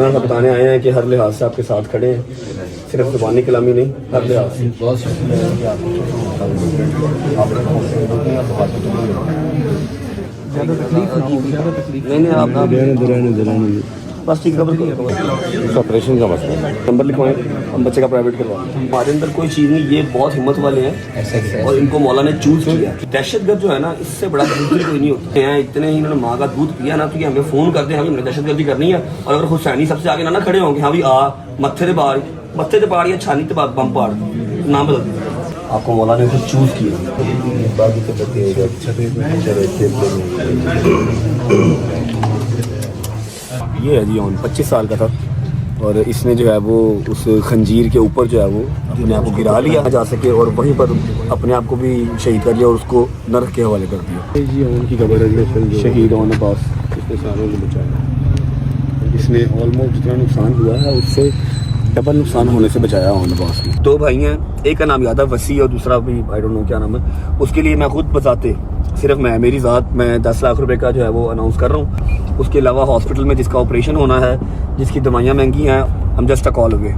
इतना सा बताने आए हैं कि हर लिहाज से आपके साथ खड़े हैं, सिर्फ जुबानी कलामी नहीं, हर लिहाज से। बहुत शुक्रिया कि ज़्यादा तकलीफ ना हो, ज़्यादा तकलीफ नहीं आप ना बस ठीक है। ऑपरेशन का मसला है। नंबर लिखवाएं, हम बच्चे का प्राइवेट करवाएं। हमारे अंदर कोई चीज़ नहीं, ये बहुत हिम्मत वाले हैं और इनको मौला ने चूज किया। दहशतगर्द जो है ना, इससे बड़ा दूसरी कोई नहीं होता है। इतने ही इन्होंने माँ का दूध पिया ना, तो ये हमें फ़ोन करते हैं, हमें दहशतगर्दी करनी है। और अगर हुसैनी सबसे आगे ना खड़े होंगे, हाँ भी मत्थे से पाड़ या छानी से बम पाड़, नाम बदल दिया। आपको मौला ने खुद चूज किया। ये है जी ऑन 25 साल का था और इसने जो है वो उस खंजीर के ऊपर जो है वो अपने आप को गिरा लिया जा सके और वहीं पर अपने आप को भी शहीद कर लिया और उसको नरक के हवाले कर दिया। जी उनकी खबर है, शहीद ऑन अब्बास, इसने सारों को बचाया। इसने ऑलमोस्ट जितना नुकसान हुआ है उससे डबल नुकसान होने से बचाया ऑन अब्बास की। दो भाई हैं, एक का नाम याद है वसी और दूसरा भी आई डोंट नो क्या नाम है। उसके लिए मैं खुद बताते सिर्फ मेरी ज़ात मैं 10 लाख रुपए का जो है वो अनाउंस कर रहा हूँ। उसके अलावा हॉस्पिटल में जिसका ऑपरेशन होना है, जिसकी दवाइयाँ महंगी हैं, हम जस्ट अ कॉल अवे।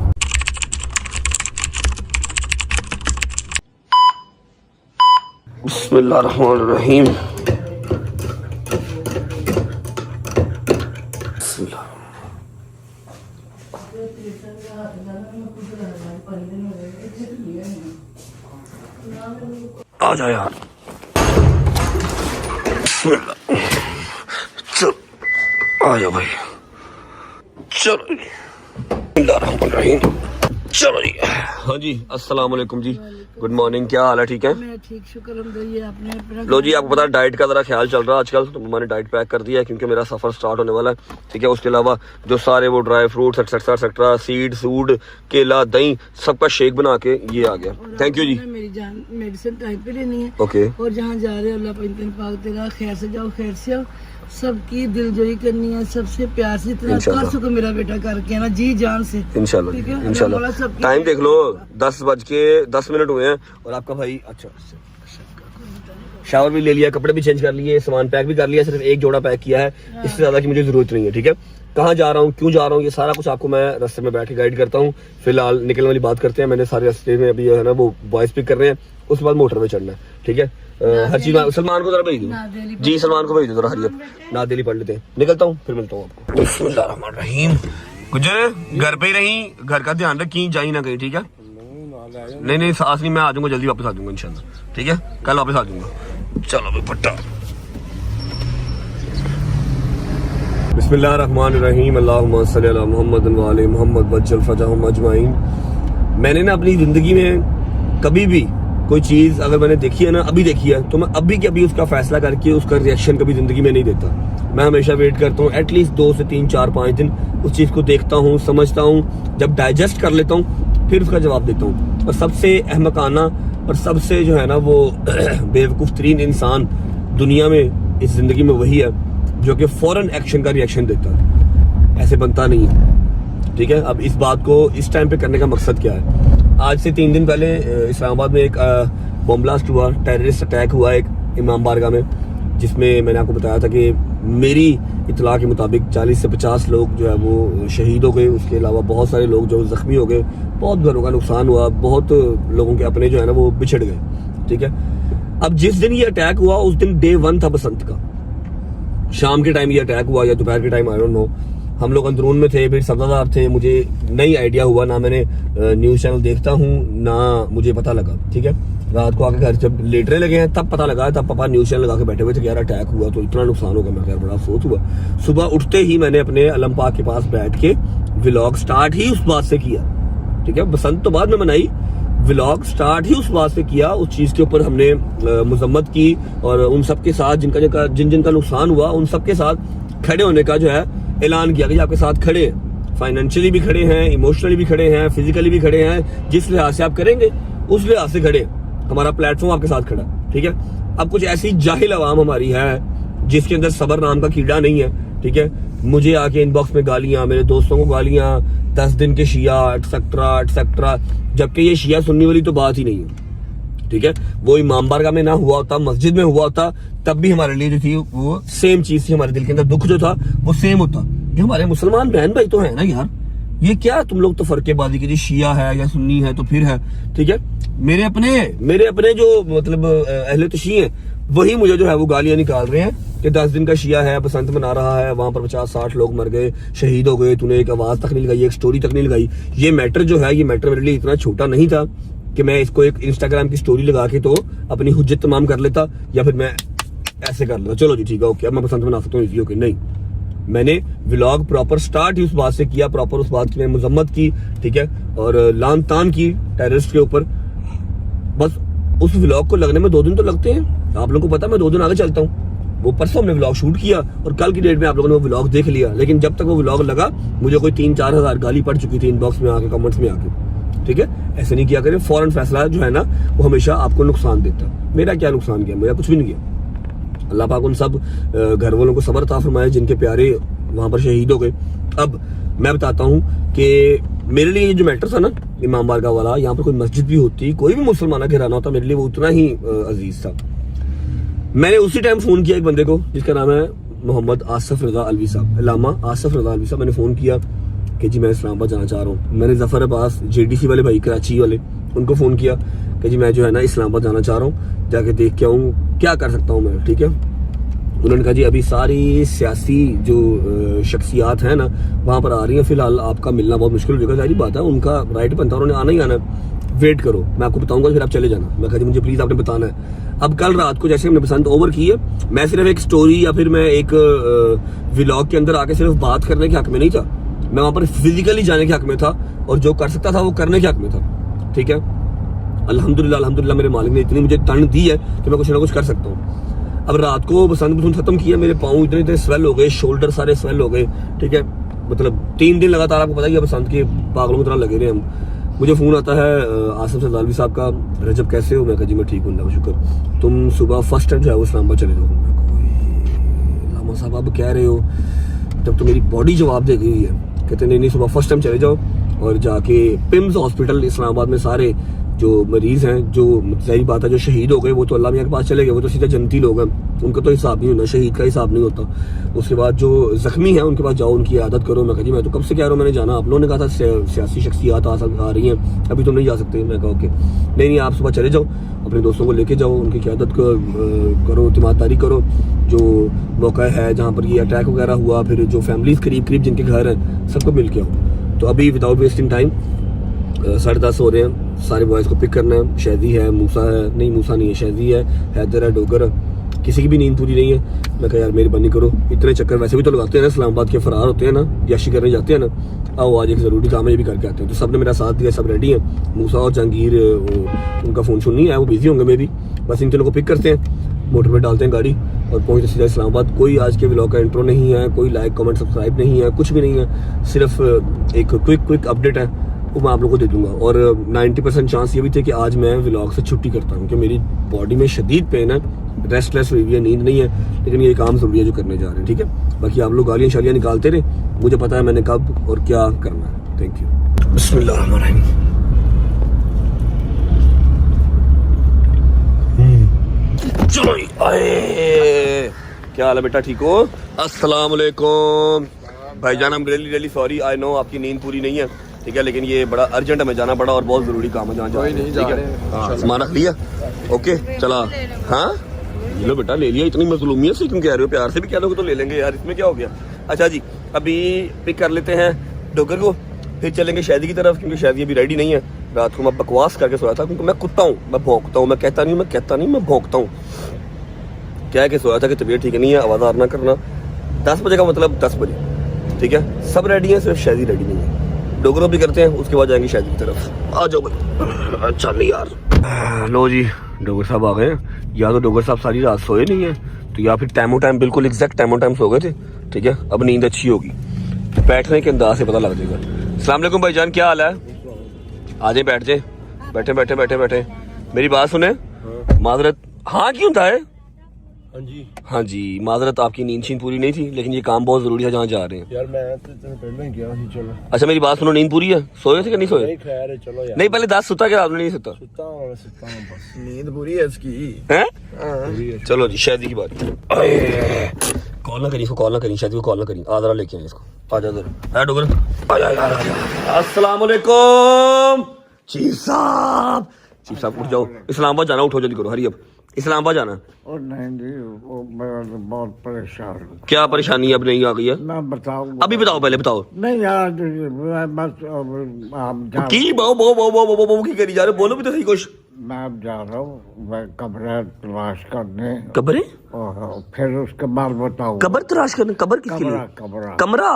बिस्मिल्लाहिर्रहमानिर्रहीम। आ जाओ यार, चलो आ जाओ भाई, चलो चलो जी। हाँ जी, अस्सलाम वालेकुम जी, गुड मॉर्निंग, क्या हाल है? ठीक है, मैं ठीक, शुक्र अल्हम्दुलिल्लाह। आपने लो जी, आपको पता है डाइट का जरा ख्याल चल रहा है आजकल, तो मैंने डाइट पैक कर दिया है क्योंकि मेरा सफर स्टार्ट होने वाला है। ठीक है, उसके अलावा जो सारे वो dry fruits etcetera etcetera, seed सूड, केला, दही, सबका शेक बना के ये आ गया। Thank you ji. मेरी जान मेडिसिन टाइम पे लेनी है। ओके। और जहाँ जा रहे हो अल्लाह पाक तेरा खैर से जाओ, खैर से आओ। सबकी दिलजोई करनी है, सबसे प्यार से जितना कर सको मेरा बेटा करके ना, जी जान से इंशाल्लाह ठीक है? इंशाल्लाह। टाइम देख लो, 10:10 हुए हैं और आपका भाई अच्छा शावर भी ले लिया, कपड़े भी चेंज कर लिए, सामान पैक भी कर लिया, सिर्फ एक जोड़ा पैक किया है, इससे ज्यादा की मुझे जरूरत नहीं है। ठीक है, कहाँ जा रहा हूँ, क्यों जा रहा हूँ, ये सारा कुछ आपको मैं रास्ते में बैठ के गाइड करता हूँ। फिलहाल निकलने वाली बात करते हैं। मैंने सारे रास्ते में अभी है ना वो वॉइस पिक कर रहे हैं, उसके बाद मोटर पे चढ़ना है। ठीक है, हर चीज सलमान को जरा भेज दो जी, सलमान को भेज दो जरा हरियत ना दिली पढ़ लेते हैं। निकलता हूँ, फिर मिलता हूँ आपको। बिस्मिल्लाहिर्रहमानिर्रहीम। गुजर घर पे ही रही, घर का ध्यान रख, कहीं जाई ना कहीं। ठीक है, नहीं सास नहीं, मैं आ जाऊंगा जल्दी, वापस आ जाऊंगा इंशाल्लाह। ठीक है, कल वापस आ जाऊंगा। चलो भाई पट्टा। बिस्मिल्लाहिर्रहमानिर्रहीम। अल्लाहुम्मा सल्ली अला मुहम्मद व आले मुहम्मद वज्जल फजहहुम अजमाइन। मैंने ना अपनी जिंदगी में कभी भी कोई चीज अगर मैंने देखी है ना, अभी देखी है, तो मैं अभी के अभी उसका फैसला करके उसका रिएक्शन कभी जिंदगी में नहीं देता। मैं हमेशा वेट करता हूँ एटलीस्ट 2 से 3 4 5 दिन, उस चीज को देखता हूँ, समझता हूँ, जब डाइजेस्ट कर लेता हूँ फिर उसका जवाब देता हूँ। और सबसे अहमकाना और सबसे जो है ना वो बेवकूफ तरीन इंसान दुनिया में इस जिंदगी में वही है जो कि फौरन एक्शन का रिएक्शन देता है। ऐसे बनता नहीं है। ठीक है, अब इस बात को इस टाइम पे करने का मकसद क्या है? आज से 3 दिन पहले इस्लामाबाद में एक बॉम्ब ब्लास्ट हुआ, टेररिस्ट अटैक हुआ एक इमाम बारगाह में, जिसमें मैंने आपको बताया था कि मेरी इतला के मुताबिक 40 से 50 लोग जो है वो शहीद हो गए। उसके अलावा बहुत सारे लोग जो जख्मी हो गए, बहुत घरों का नुकसान हुआ, बहुत लोगों के अपने जो है ना वो बिछड़ गए। ठीक है, अब जिस दिन ये अटैक हुआ उस दिन डे 1 था बसंत का। शाम के टाइम ये अटैक हुआ या दोपहर के टाइम, आई डोंट नो। हम लोग अंदरून में थे, फिर सब्जादार थे, मुझे नहीं आइडिया हुआ, ना मैंने न्यूज़ चैनल देखता हूँ ना मुझे पता लगा। ठीक है, रात को आके घर जब लेटने लगे हैं तब पता लगा, तब पापा न्यूज़ चैनल लगा के बैठे हुए थे कि यार अटैक हुआ तो इतना नुकसान होगा। मैं यार बड़ा अफसोस हुआ। सुबह उठते ही मैंने अपने अलम पाक के पास बैठ के व्लॉग स्टार्ट ही उस बात से किया। ठीक है, बसंत तो बाद में मनाई, व्लॉग स्टार्ट ही उस बात से किया। उस चीज के ऊपर हमने मजम्मत की और उन सबके साथ जिनका नुकसान हुआ उन सबके साथ खड़े होने का जो है ऐलान किया कि आपके साथ खड़े हैं, फाइनेंशियली भी खड़े हैं, इमोशनली भी खड़े हैं, फिजिकली भी खड़े हैं, जिस लिहाज से आप करेंगे उस लिहाज से खड़े। हमारा प्लेटफॉर्म आपके साथ खड़ा। ठीक है, अब कुछ ऐसी जाहिल आवाम हमारी है जिसके अंदर सबर नाम का कीड़ा नहीं है। ठीक है, मुझे आके इनबॉक्स में गालियां, मेरे दोस्तों को गालियां, 10 दिन के शिया एटसेट्रा एटसेट्रा, जबकि ये शिया सुन्नी वाली तो बात ही नहीं है। ठीक है, वो इमाम बारगाह में ना हुआ होता, मस्जिद में हुआ होता, तब भी हमारे लिए जो थी वो सेम चीज थी, हमारे दिल के अंदर दुख जो था वो सेम होता। ये हमारे मुसलमान बहन भाई तो है ना यार, ये क्या तुम लोग तो फर्केबाजी कीजिए, शिया है या सुन्नी है तो फिर है, ठीक है। मेरे अपने जो मतलब अहले तशी हैं वही मुझे जो है वो गालियां निकाल रहे हैं कि 10 दिन का शिया है, बसंत मना रहा है, वहां पर 50-60 लोग मर गए, शहीद हो गए, तूने एक आवाज तक नहीं लगाई, एक स्टोरी तक नहीं लगाई। ये मैटर जो है, ये मैटर मेरे लिए इतना छोटा नहीं था कि मैं इसको एक इंस्टाग्राम की स्टोरी लगा के तो अपनी हुज्जत तमाम कर लेता, या फिर मैं ऐसे कर लेता, चलो जी ठीक है ओके अब मैं बसंत मना सकता हूँ इजी ओके। नहीं, मैंने व्लॉग प्रॉपर स्टार्ट ही उस बात से किया, प्रॉपर उस बात की मैं मजम्मत की, ठीक है, और लान तान की टेररिस्ट के ऊपर। बस उस व्लॉग को लगने में 2 दिन तो लगते हैं, आप लोगों को पता मैं 2 दिन आगे चलता हूँ। वो परसों हमने व्लॉग शूट किया और कल की डेट में आप लोगों ने वो व्लॉग देख लिया, लेकिन जब तक वो व्लॉग लगा मुझे कोई 3-4 हज़ार गाली पड़ चुकी थी इनबॉक्स में आके, कमेंट्स में आके, ठीक है। ऐसे नहीं किया करें, फौरन फैसला जो है ना वो हमेशा आपको नुकसान देता है। मेरा क्या नुकसान किया, मेरा कुछ भी नहीं किया। अल्लाह पाक उन सब घर वालों को सब्र अता फरमाए जिनके प्यारे वहां पर शहीद हो गए। अब मैं बताता हूँ कि मेरे लिए ये जो मैटर था ना इमाम बारगाह वाला, यहाँ पर कोई मस्जिद भी होती, कोई भी मुसलमान घराना होता, मेरे लिए वो उतना ही अजीज था। मैंने उसी टाइम फोन किया एक बंदे को जिसका नाम है मोहम्मद आसिफ रजा अलवी साहब, अल्लामा आसिफ रजा अलवी साहब। मैंने फोन किया कि जी मैं इस्लामाबाद जाना चाह रहा हूँ। मैंने जफर अब्बास JDC वाले भाई कराची वाले, उनको फोन किया कि जी मैं जो है ना इस्लामाबाद जाना चाह रहा हूँ, जाके देख के आऊँ क्या कर सकता हूँ मैं, ठीक है। उन्होंने कहा जी अभी सारी सियासी जो शख्सियात हैं ना वहाँ पर आ रही हैं, फिलहाल आपका मिलना बहुत मुश्किल हो जाएगा। सारी बात है, उनका राइट बनता है, उन्होंने आना ही आना है, वेट करो मैं आपको बताऊंगा फिर आप चले जाना। मैं कहा जी मुझे प्लीज आपने बताना है। अब कल रात को जैसे हमने पसंद ओवर की है, मैं सिर्फ एक स्टोरी या फिर मैं एक व्लॉग के अंदर आके सिर्फ बात करने के हक में नहीं था, मैं वहां पर फिजिकली जाने के हक में था और जो कर सकता था वो करने के हक में था, ठीक है। अल्हम्दुलिल्लाह मेरे मालिक ने इतनी मुझे तन दी है कि मैं कुछ ना कुछ कर सकता हूँ। अब रात को बसंत खत्म किया, मेरे पाँव इतने स्वेल हो गए, शोल्डर सारे स्वेल हो गए, ठीक है। मतलब 3 दिन लगातार आपको पता ही है बसंत के पागलों की तरह लगे रहे हम। मुझे फोन आता है आसिफ सदालवी साहब का, रजब कैसे हो? मैं कहा जी मैं ठीक हूँ अल्लाह का शुक्र, तुम सुबह फर्स्ट टाइम जो है वो इस्लामाबाद चले जाओ। मैं लामा साहब आप कह रहे हो, जब तो मेरी बॉडी जवाब दे गई है। कहते नहीं सुबह फर्स्ट टाइम चले जाओ और जाके पिम्स हॉस्पिटल इस्लामाबाद में सारे जो मरीज हैं, जो सही बात है जो शहीद हो गए वो तो अल्लाह मियां के पास चले गए, वो तो सीधा जन्नती लोग हैं, उनका तो हिसाब नहीं होना, शहीद का हिसाब नहीं होता। उसके बाद जो जख्मी हैं उनके पास जाओ, उनकी इयादत करो। मैं कहा जी मैं तो कब से कह रहा हूँ मैंने जाना, आप लोगों ने कहा था सियासी शख्सियात आ रही हैं अभी तुम नहीं जा सकते। मैं कहा ओके नहीं आप सुबह चले जाओ, अपने दोस्तों को लेके जाओ, उनकी क़यादत करो, तिमारदारी करो। जो मौका है जहाँ पर ये अटैक वगैरह हुआ, फिर जो फैमिलीज करीब जिनके घर हैं सबको मिल के आओ। तो अभी विदाउट वेस्टिंग टाइम 10:30 हो रहे हैं, सारे बॉयज़ को पिक करना है। शहदी है, मूसा है, नहीं मूसा नहीं है, शहदी है, हैदर है, डोगर है, किसी की भी नींद पूरी नहीं है। मैं कहा यार मेहरबानी करो, इतने चक्कर वैसे भी तो लगाते हैं ना, इस्लामाबाद के फरार होते हैं ना, याशी करने जाते हैं ना, आओ आज एक ज़रूरी काम है ये भी करके आते हैं। तो सब ने मेरा साथ दिया, सब रेडी हैं। मूसा और जहांगीर उनका फ़ोन नहीं है, वो बिजी होंगे मे भी, बस इन तीनों को पिक करते हैं, मोटर में डालते हैं गाड़ी और पहुँचते सीधा इस्लामाबाद। कोई आज के व्लॉग का इंट्रो नहीं है, कोई लाइक कमेंट सब्सक्राइब नहीं है, कुछ भी नहीं है, सिर्फ एक क्विक अपडेट है वो मैं आप लोगों को दे दूंगा। और 90% चांस ये भी थे कि आज मैं व्लॉग से छुट्टी करता हूँ कि मेरी बॉडी में शदीद पेन है, रेस्टलेस हुई हुई है, नींद नहीं है, लेकिन ये काम जरूरी है जो करने जा रहे हैं, ठीक है। बाकी आप लोग गालियाँ शालियाँ निकालते रहे, मुझे पता है मैंने कब और क्या करना है। Thank you. बिस्मिल्लाहिर्रहमानिर्रहीम। चलो आए, क्या हाल है बेटा, ठीक हो? अस्सलाम वालेकुम भाईजान, हम रियली सॉरी, आई नो आपकी नींद पूरी नहीं है, ठीक है, लेकिन ये बड़ा अर्जेंट हमें जाना पड़ा और बहुत जरूरी काम है जहाँ जाना है, ठीक है। हाँ सामान रख लिया, ओके चला। हाँ लो बेटा ले लिया, इतनी मजलूमियत से क्यों कह रहे हो, प्यार से भी कह दोगे तो ले लेंगे यार, इसमें क्या हो गया। अच्छा जी अभी पिक कर लेते हैं डोगर को, फिर चलेंगे शादी की तरफ, क्योंकि शादी अभी रेडी नहीं है। रात को मैं बकवास करके सोया था, क्योंकि मैं कुत्ता हूँ, मैं भौंकता हूँ, मैं कहता नहीं मैं भौंकता हूँ। क्या है कि सोया था कि तबीयत ठीक नहीं है, आवाज़ ना करना। 10 बजे का मतलब 10 बजे, ठीक है। सब रेडी है, सिर्फ शादी रेडी नहीं है। डोगरो भी करते हैं, उसके बाद जाएंगे शादी की तरफ। आ जाओ भाई। अच्छा नहीं यार, लो जी डोगर साहब आ गए हैं। या तो डोगर साहब सारी रात सोए नहीं है, तो या फिर टाइमो टाइम बिल्कुल एग्जैक्ट टाइमो टाइम सो गए थे, ठीक है। अब नींद अच्छी होगी, बैठने के अंदाज से पता लग जाएगा। अस्सलाम वालेकुम भाईजान, क्या हाल है? आ जाए, बैठ जाए, बैठे। मेरी बात सुने, माजरत। हाँ क्यों था? हाँ जी माजरत, आपकी नींद शीन पूरी नहीं थी, लेकिन ये काम बहुत जरूरी है जहाँ जा रहे हैं यार। मैं तो पहले ही गया थी, चलो। अच्छा मेरी बात सुनो, नींद पूरी है? सोए थे कि नहीं सोए? नहीं खैर है, चलो यार। नहीं पहले 10 सुता क्या आपने? नहीं सुता? सुता हूं बस, नींद पूरी है इसकी हैं? चलो जी शादी की बात। कॉल ना करी इसको, कॉल ना करी, शायद कॉल ना करी। आ जरा लेके आए इसको, आ जा जरा। है डोगर, आ जा। अस्सलाम वालेकुम चीफ साहब। चीफ साहब उठ जाओ, इस्लामाबाद जाना, उठो जल्दी करो, हरी अब इस्लामाबाद जाना। और नहीं जी, वो मैं बहुत परेशान हूँ। क्या परेशानी अब नहीं आ गई है? ना बताओ, अभी बताओ, पहले बताओ। नहीं यार, मैं बस आप जा, की बहु बहु बहु बहु बहु बहु की करी जा रहे हो? बोलो भी तो सही कुछ। मैं अब जा रहा हूँ, मैं कमरा तलाश करने, कब्रें? और फिर उसके बाद बताऊँ। कब्र तलाश करने? कब्र किसके लिए? कमरा कमरा?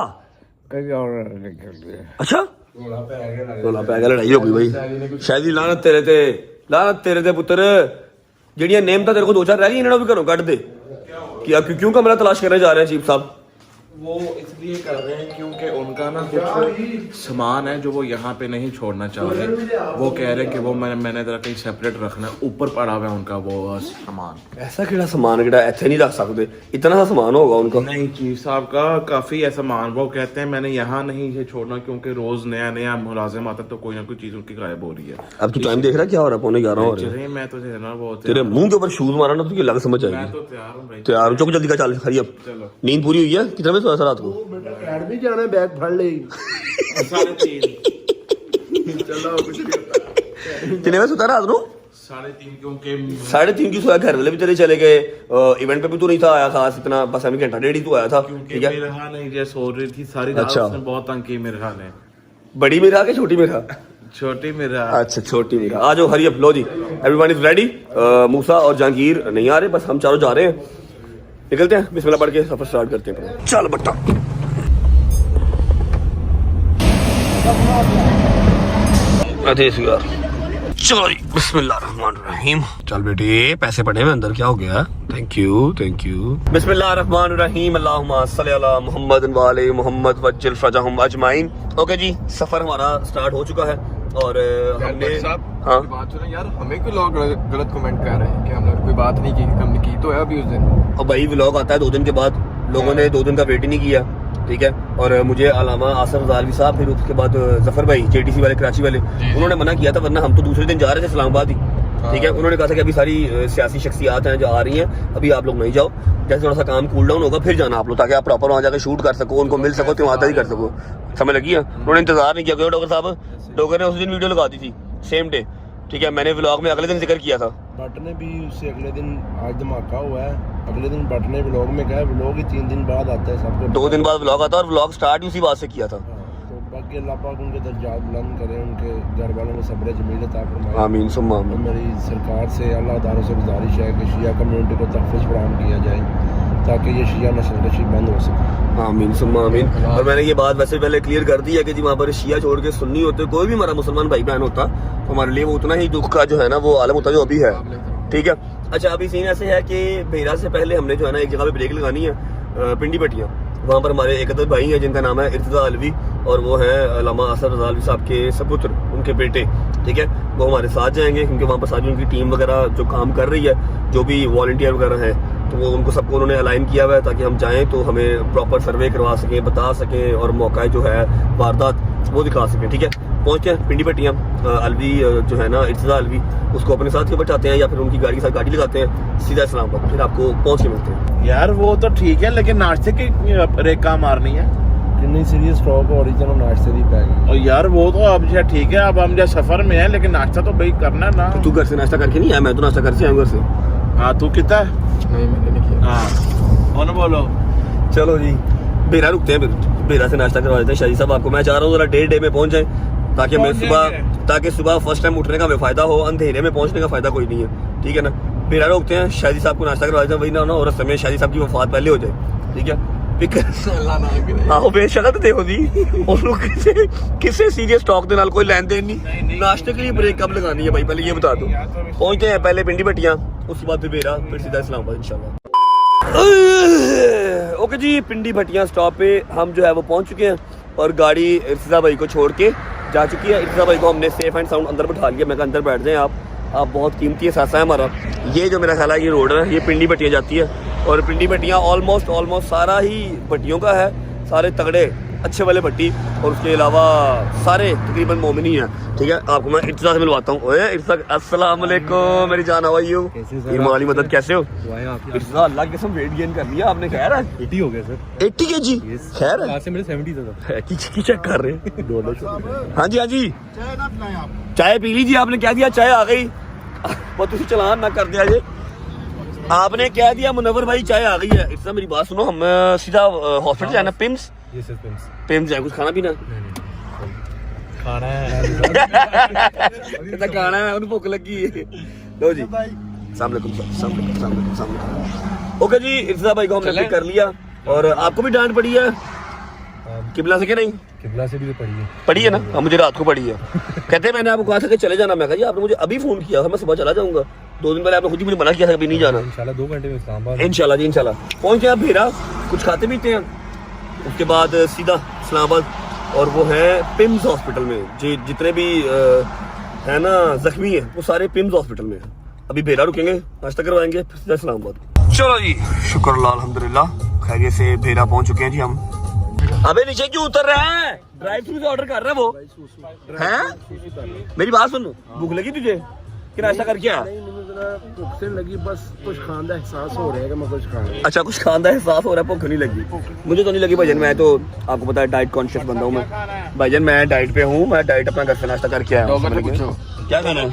कहीं और निकल गया। अच्छा, रोला पै गया, लड़ाई हो गई भाई। शायद लानत तेरे ते पुत्र, ਜਿਹੜੀਆਂ नेमता तेरे को दो चार रह गई इन्होंने भी घरों ਕੱਢ दे। क्यों कमरा तलाश करने जा रहे हैं चीफ साहब? वो इसलिए कर रहे हैं क्योंकि उनका ना कुछ सामान है जो वो यहाँ पे नहीं छोड़ना चाह रहे। वो कह रहे हैं कि वो मैंने जरा कहीं सेपरेट रखना है, ऊपर पड़ा हुआ है उनका वो सामान। ऐसा केड़ा सामान जेड़ा इत्थे नहीं रख सकते? इतना सा सामान होगा उनका? नहीं, चीफ साहब का काफी है सामान। वो कहते हैं मैंने यहाँ नहीं ये छोड़ना क्योंकि रोज नया नया मुलाजिम आता तो कोई ना कोई चीज उनकी गायब हो रही है। अब तू टाइम देख रहा है क्या हो रहा है? 11:15 हो रहे हैं। मैं तो ना वो तेरे मुंह के ऊपर शूज मारा ना तुझे लग समझ मैं आएगी। तो तैयार हूँ भाई। तैयार हो, चुप जल्दी का, चल खरी अब। चलो, नींद पूरी हुई है? कितना बजे सोया था रात को? बेटा अकेडमी जाना है, बैग फड़ ले। 3:30। चलो कुछ नहीं होता। कितने बजे सोता रात को? 3:30 क्योंकि 3:30 की सोया? घर वाले भी तेरे चले गए, इवेंट पे भी तू नहीं था आया खास इतना, बस अभी घंटा डेढ़ ही तू आया था। ठीक है, मेरे हाँ नहीं जैसे सो रही थी सारी रात। अच्छा। उसने बहुत तंग की मेरे खाने। बड़ी मेरा के छोटी मेरा? छोटी मेरा। अच्छा, छोटी मेरा। आ जाओ हरी अप, लो जी, एवरीवन इज रेडी। मूसा और जहांगीर नहीं आ रहे, बस हम चारों जा रहे हैं। निकलते हैं, बिस्मिल्लाह पढ़ के सफर स्टार्ट करते हैं। चल बट्टा, चलो जी, बिस्मिल्लाहिर्रहमानिर्रहीम। चल बेटे, पैसे पड़े हैं अंदर, क्या हो गया? Thank you thank you. बिस्मिल्लाहिर्रहमानिर्रहीम, अल्लाहुम्मा सल्ली अला मुहम्मद व आले मुहम्मद वज्जल फरजहुम अजमाइन। ओके जी, सफर हमारा स्टार्ट हो चुका है और हमने हाँ बात सुनो यार, हमें क्यों लोग गलत कमेंट कर रहे हैं कि हम लोग कोई बात नहीं की? हमने की तो है अभी उस दिन। और भाई व्लॉग आता है 2 दिन के बाद, लोगों ने 2 दिन का वेट ही नहीं किया। ठीक है, और मुझे अलामा आसर रज़ालवी साहब, फिर उसके बाद जफर भाई जेटीसी वाले कराची वाले, उन्होंने मना किया था, वरना हम तो दूसरे दिन जा रहे थे इस्लामाबाद ही। ठीक है, उन्होंने कहा था कि अभी सारी सियासी शख्सियात हैं जो आ रही हैं, अभी आप लोग नहीं जाओ, जैसे थोड़ा सा काम कूल डाउन होगा फिर जाना आप लोग, ताकि आप प्रॉपर वहाँ जाकर शूट कर सको, उनको मिल सको, तिमाता ही कर सको। समझ लगी है? उन्होंने इंतजार नहीं किया। डॉक्टर साहब, डॉक्टर ने उस दिन वीडियो लगा दी थी सेम डे। ठीक है, मैंने व्लॉग में अगले दिन जिक्र किया था। बट ने भी उससे अगले दिन, आज धमाका हुआ है, अगले दिन बट ने व्लॉग में कहा, व्लॉग ही 3 दिन बाद आता है सबको। 2 दिन बाद व्लॉग आता है और व्लॉग स्टार्ट ही उसी बात से किया था। तो बाकी अल्लाह पाक उनके दर्जात बुलंद करे, उनके घर वालों को सब्र जमील अता फरमाए। आमीन सुम्मा आमीन। मेरी सरकार से, अल्लाह ताला से गुजारिश है कि शिया कम्युनिटी को तहफ़्फ़ुज़ फराहम किया जाए ताकि ये शिया नस्लकशी बंद हो सके। आमीन सुम्मा आमीन। और मैंने ये बात वैसे पहले क्लियर कर दी है कि जी वहाँ पर शिया छोड़ के सुन्नी होते, कोई भी हमारा मुसलमान भाई बहन होता, तो हमारे लिए वो उतना ही दुख का जो है ना वो आलम होता जो अभी है। ठीक है, अच्छा अभी सीन ऐसे है कि बेरा से पहले हमने जो है ना एक जगह पे ब्रेक लगानी है, पिंडी पट्टियाँ। वहाँ पर हमारे एक अदद भाई हैं जिनका नाम है इर्तिजा अलवी, और वो हैं अल्लामा आसर रज़ालवी साहब के सपुत्र, उनके बेटे। ठीक है, वो हमारे साथ जाएंगे क्योंकि वहाँ पर सारी उनकी टीम वगैरह जो काम कर रही है, जो भी वॉलंटियर वगैरह हैं, तो वो उनको सबको उन्होंने अलाइन किया हुआ है ताकि हम जाएं तो हमें प्रॉपर सर्वे करवा सकें, बता सकें, और मौका जो है वारदात वो दिखा सकें। ठीक है, पहुँचते हैं पिंडी पट्टियाँ। अलवी जो है ना इर्तिजा अलवी, उसको अपने साथ ही बैठाते हैं या फिर उनकी गाड़ी के साथ गाड़ी लगाते हैं सीधा इस्लामाबाद, फिर आपको पहुँच के मिलते हैं। यार वो तो ठीक है, लेकिन नाश्ते की रेका मारनी है। कितनी सीरियस स्टॉक हो रही थी ना नाश्ते की पैकिंग। और यार वो तो अब जो ठीक है, अब हम जो सफर में है, लेकिन नाश्ता तो भाई करना है ना। तो तू घर से नाश्ता करके नहीं आया? मैं तो नाश्ता करके आया घर से। हाँ, तू कितना है? नहीं, मैंने नहीं किया। हाँ, और बोलो। चलो जी, बेरा रुकते हैं, फिर बेरा से नाश्ता करवा देते हैं। शाही साहब, आपको मैं चाह रहा हूँ जरा डे में पहुंच जाए ताकि सुबह फर्स्ट टाइम उठने का हमें फायदा हो, अंधेरे में पहुंचने का फायदा कोई नहीं है। ठीक है ना, बेरा रोकते हैं, शाही साहब को नाश्ता करवा देते हैं, वही ना और समय शाही साहब की वफात पहले हो जाए। ठीक है, आहो बेशक देखो जी, किसी सीरियस टॉक दे नाल कोई लेन देन नहीं। नाश्ते के लिए ब्रेक कब लगानी है भाई, पहले ये बता दो। पहुंचते हैं पहले पिंडी पट्टियाँ, उसके बाद फिर बेरा, फिर सीधा इस्लामाबाद इंशाल्लाह। ओके जी, पिंडी भट्टियाँ स्टॉप पे हम जो है वो पहुंच चुके हैं और गाड़ी इर्तिजा भाई को छोड़ के जा चुकी है। इर्तिजा भाई को हमने सेफ एंड साउंड अंदर बैठा लिया। मैं अंदर बैठ जाएं आप बहुत कीमती एहसास है हमारा। ये जो मेरा ख्याल है ये रोड है, ये पिंडी भट्टियाँ जाती है, और पिंडी भट्टियाँ ऑलमोस्ट सारा ही भट्टियों का है, सारे तगड़े अच्छे वाले भट्टी और उसके अलावा सारे तकरीबन मोमिनी हैं। ठीक है, आपको मैं इर्तिजा से मिलवाता हूँ। ओए इर्तिजा, अस्सलाम वालेकुम मेरी जान, हाउ आर यू? ये माली मदद कैसे हो? इर्तिजा अल्लाह की कसम वेट गेन कर लिया आपने, खैर है? 80 हो गया सर। 80 kg? खैर है? आज से मेरे 70 था। की चेक कर रहे हैं? हाँ जी हाँ जी, चाय पी लीजिए। आपने क्या दिया? चाय आ गई। वो तुम चलान ना कर दिया जी, आपने क्या दिया? मुनव्वर भाई चाय आ गई है। इतना मेरी बात सुनो, हम सीधा हॉस्पिटल जाना, पिम्स पिम्स जाए, कुछ खाना पीना खाना है कितना खाना है, उन्हें भूख लगी है। लो जी, अस्सलाम वालेकुम। ओके जी, इर्तिजा भाई को हमने पिक कर लिया और आपको भी डांट पड़ी है किबला से? क्या नहीं किबला से भी पड़ी है ना? हाँ, मुझे रात को पड़ी है। कहते हैं मैंने आपको कहा था कि चले जाना, मैं कहा जी आपने मुझे अभी फोन किया था, मैं सुबह चला जाऊंगा। 2 दिन पहले आपने खुद ही मुझे मना किया था अभी नहीं जाना। इंशाल्लाह 2 घंटे में इस्लामाबाद। इंशाल्लाह जी इंशाल्लाह। पहुंच गए आप भेरा, कुछ खाते पीते हैं, उसके बाद सीधा इस्लामाबाद और वो है पिम्स हॉस्पिटल में। जी जितने भी है ना जख्मी है वो सारे पिम्स हॉस्पिटल में है। अभी भेरा रुकेंगे, नाश्ता करवाएंगे, फिर सीधा इस्लामाबाद। चलो जी, शुक्र अल्हम्दुलिल्लाह खैरियत से भेरा पहुंच चुके हैं जी हम। अबे नीचे क्यों उतर रहा है? ड्राइव थ्रू से ऑर्डर कर रहा है वो हैं? मेरी बात सुन, भूख लगी तुझे कि नाश्ता करके आ? भूख से लगी, बस कुछ खाने का एहसास हो रहा है कि मैं कुछ खाऊं। अच्छा, कुछ खाने का एहसास हो रहा है, भूख नहीं लगी? मुझे तो नहीं लगी भाईजान, मैं तो आपको पता है डाइट कॉन्शियस बंदा हूँ मैं भाईजान, मैं डाइट पे हूँ। मैं डाइट अपना घर से नाश्ता करके आया हूँ। क्या खाना है?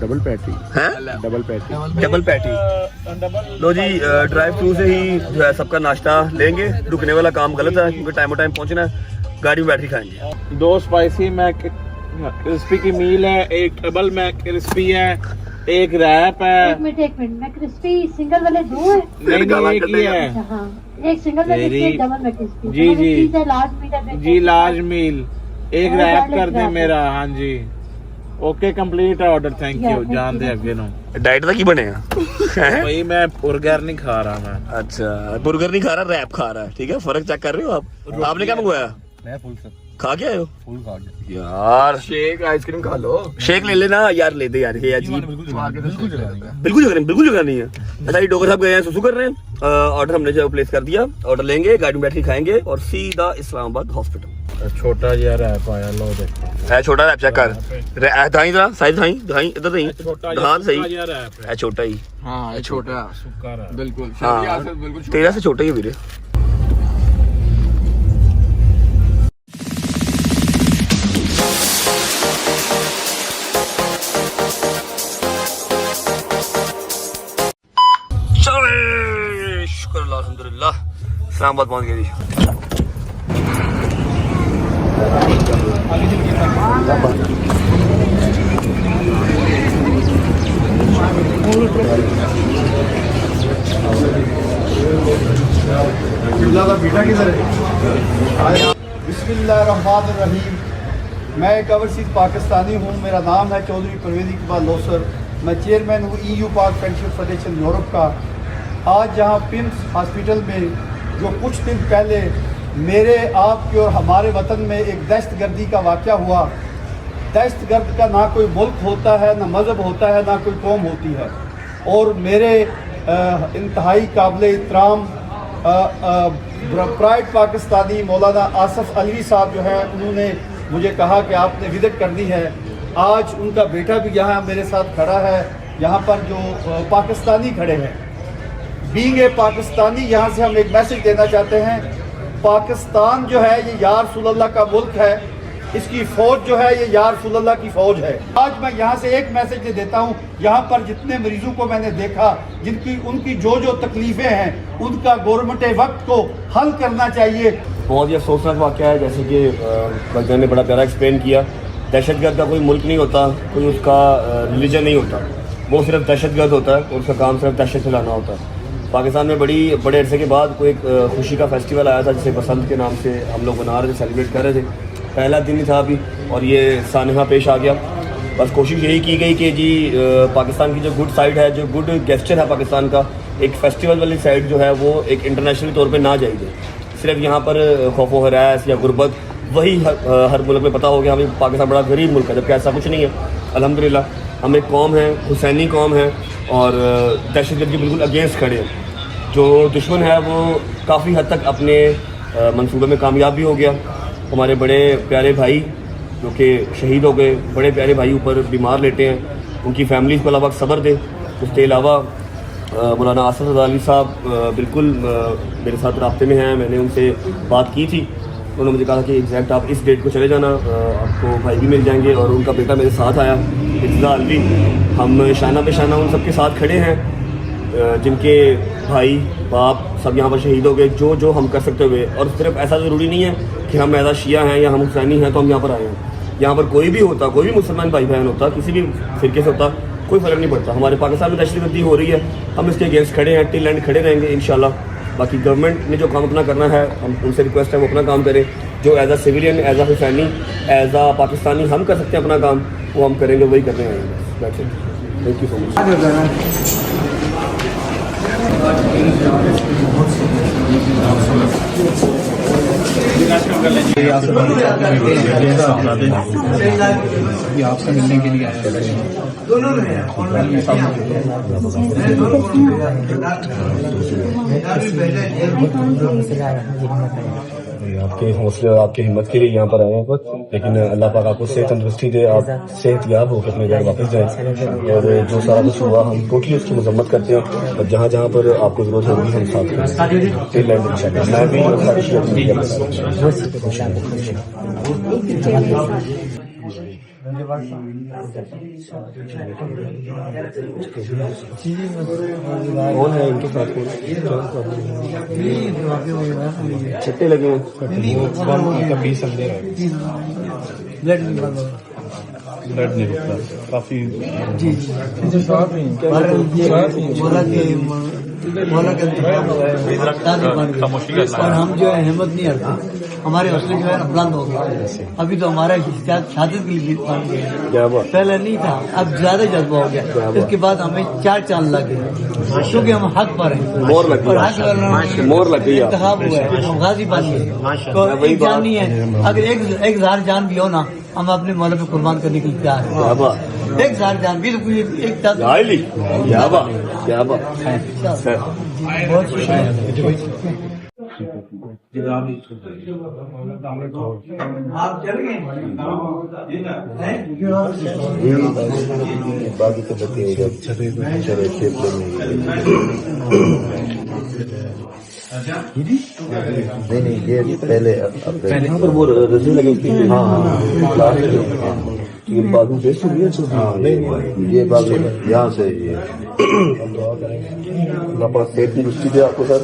डबल पैटी हैं? Double patty double patty. लो जी, ड्राइव थ्रू से ही जो है सबका नाश्ता लेंगे। रुकने वाला काम गलत है क्योंकि टाइम टाइम पहुंचना है, गाड़ी में बैठ के खाएंगे। 2 स्पाइसी मैक क्रिस्पी की मील है, 1 डबल मैक क्रिस्पी है, 1 रैप है। एक मिनट मैं क्रिस्पी सिंगल वाले 2 है? नहीं, एक ही है। हाँ, एक सिंगल वाले, एक डबल में क्रिस्पी। जी जी लार्ज मील है जी, लार्ज मील, 1 रैप कर दे मेरा। हाँ जी, ओके कंप्लीट है ऑर्डर, थैंक यू। जान दे अगे नो डाइट का की बनेगा भाई, मैं बर्गर नहीं खा रहा मैं। अच्छा, बर्गर नहीं खा रहा, रैप खा रहा है। ठीक है, फर्क चेक कर रहे हो आप? आपने क्या मंगवाया? मैं फुल सर, खा के आए हो? फुल खा गया यार शेक आइसक्रीम खा लो। शेक ले लेना यार, ले दे यार। ये अजीब, बिल्कुल जगह बिल्कुल जगह नहीं है। अच्छा, ये डॉक्टर साहब गए हैं, सुसु कर रहे हैं। ऑर्डर हमने जो प्लेस कर दिया, ऑर्डर लेंगे, गाड़ी में बैठ के खाएंगे और सीधा इस्लामाबाद हॉस्पिटल। छोटा यार रैप आया, लो देखो है छोटा रैप, चेक कर दाई जरा, साइज दाई इधर दाई, हाँ सही है, छोटा ही। हाँ ये छोटा बिल्कुल, हाँ बिल्कुल तेरा से छोटा ही है वीरे। चलो शुक्र अल्हम्दुलिल्लाह इस्लामाबाद पहुंच गए जी। बेटा किधर है? बिस्मिल्लाहिर्रहमानिर्रहीम। मैं एक ओवरसीज पाकिस्तानी हूँ। मेरा नाम है चौधरी परवेज इकबाल लोसर। मैं चेयरमैन हूँ EU पाक फ्रेंडशिप फेडरेशन यूरोप का। आज यहाँ पिम्स हॉस्पिटल में जो कुछ दिन पहले मेरे आपके और हमारे वतन में एक दहशतगर्दी का वाक़या हुआ। दहशतगर्द का ना कोई मुल्क होता है, ना मज़हब होता है, ना कोई कौम होती है। और मेरे इंतहाई काबिल एहतराम प्राइड पाकिस्तानी मौलाना आसफ अलवी साहब जो हैं, उन्होंने मुझे कहा कि आपने विजिट करनी है। आज उनका बेटा भी यहाँ मेरे साथ खड़ा है। यहाँ पर जो पाकिस्तानी खड़े हैं, बीइंग ए पाकिस्तानी, यहाँ से हम एक मैसेज देना चाहते हैं। पाकिस्तान जो है ये या रसूलल्लाह का मुल्क है, इसकी फ़ौज जो है ये या रसूलल्लाह की फ़ौज है। आज मैं यहाँ से एक मैसेज दे देता हूँ, यहाँ पर जितने मरीजों को मैंने देखा, जिनकी उनकी जो जो तकलीफ़ें हैं, उनका गवर्नमेंट वक्त को हल करना चाहिए। बहुत ही अफसोसनाक वाक़या है, जैसे कि वकील ने बड़ा प्यारा एक्सप्लेन किया। दहशतगर्द का कोई मुल्क नहीं होता, कोई उसका रिलीजन नहीं होता, वो सिर्फ दहशतगर्द होता है और उसका काम सिर्फ दहशत फैलाना होता है। पाकिस्तान में बड़े अरसे के बाद कोई एक खुशी का फेस्टिवल आया था जिसे बसंत के नाम से हम लोग मना रहे थे, सेलिब्रेट कर रहे थे। पहला दिन ही था अभी और ये सानहा पेश आ गया। बस कोशिश यही की गई कि जी पाकिस्तान की जो गुड साइड है, जो गुड गेस्चर है पाकिस्तान का, एक फेस्टिवल वाली साइड जो है वो एक इंटरनेशनल तौर पे ना जाएगी। सिर्फ यहाँ पर खौफ व हरास या गुर्बत वही हर मुल्क में पता हो गया हमें पाकिस्तान बड़ा गरीब मुल्क है, जबकि ऐसा कुछ नहीं है। अल्हम्दुलिल्लाह हम एक कौम है, हुसैनी कौम है और दहशतगर्द के बिल्कुल अगेंस्ट खड़े हैं। जो दुश्मन है वो काफ़ी हद तक अपने मंसूबे में कामयाब भी हो गया। हमारे बड़े प्यारे भाई जो कि शहीद हो गए, बड़े प्यारे भाई ऊपर बीमार लेटे हैं, उनकी फैमिलीज़ को अल्लाह पाक सब्र दे। उसके अलावा मौलाना आसफ रज़ा अली साहब बिल्कुल मेरे साथ राब्ते में हैं, मैंने उनसे बात की थी। उन्होंने मुझे कहा कि एग्जैक्ट आप इस डेट को चले जाना, आपको भाई भी मिल जाएंगे। और उनका बेटा मेरे साथ आया, इफ्तिज़ा अलवी। हम शाना पे शाना उन सबके साथ खड़े हैं जिनके भाई बाप सब यहाँ पर शहीद हो गए, जो जो हम कर सकते हुए। और सिर्फ ऐसा ज़रूरी नहीं है कि हम ऐसा शिया हैं या हम हुसैनी हैं तो हम यहाँ पर आए हैं। यहाँ पर कोई भी होता, कोई भी मुसलमान भाई बहन होता, किसी भी फ़िरके से होता, कोई फ़र्क नहीं पड़ता। हमारे पाकिस्तान में दहशतगर्दी हो रही है, हम इसके अगेंस्ट खड़े हैं, टिल एंड खड़े रहेंगे इंशाल्लाह। बाकी गवर्नमेंट ने जो काम अपना करना है, हम उनसे रिक्वेस्ट है वो अपना काम करें। जो as a civilian, as a Husaini, as a Pakistani हम कर सकते हैं अपना काम, वो हम करेंगे, वही करने आएंगे। Thank you so much. आपसे मिलने के लिए आपके हौसले और आपकी हिम्मत के लिए यहाँ पर आए हैं, लेकिन अल्लाह पाक आपको सेहत तंदुरुस्ती दे, आप सेहतयाब होकर अपने घर वापस जाएं। और जो सारा कुछ हुआ हम टोटली उसकी मजम्मत करते हैं, और जहाँ जहाँ पर आपको जरूरत होगी हम साथ हैं। मैं भी और सारी कौन है इनके साथ? छट्टे लगे हैं, ब्लड नहीं रुकता काफी। और हम जो है हिम्मत नहीं हरते, हमारे हौसले जो है ना बुलंद हो गए। अभी तो हमारा शहादत के लिए बन गया, पहले नहीं था, अब ज्यादा जज्बा हो गया। इसके बाद हमें 4 चांद लगे क्योंकि हम हक पर हैं। मोर लग गई, मोर लग गई। इंतखाब हुआ है, हम गाजी बन गए। तो एक जान नहीं है, अगर 1000 जान भी हो ना, हम अपने मौला पे कुर्बान करने के लिए तैयार हैं। 1000 जान भी तो एक बहुत आप चल गए बाकी तो नहीं ये पहले यहाँ पर वो रजी लगी थी। हाँ ये बाजू से ये बाजू यहाँ से ये सेहत की दृष्टि दे आपको सर।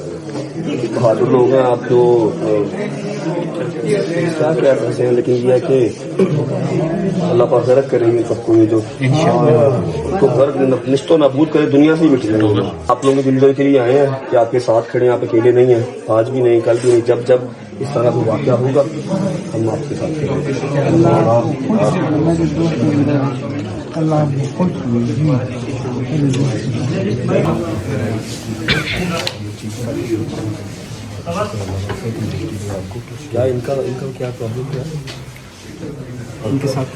बहादुर लोग हैं आप, जो क्या कह सकते हैं, लेकिन ये है कि अल्लाह पाक गरक करेंगे सबको, ये जो उसको गर्क निश्तो नाबूद करे, दुनिया से ही मिट जाएंगे। आप लोगों की दिलजोई के लिए आए हैं कि आपके साथ खड़े हैं, आप अकेले नहीं हैं, आज भी नहीं, कल भी नहीं। जब जब इस तरह का वाक़या होगा हम आपके साथ क्या इनका क्या प्रॉब्लम क्या उनके साथ?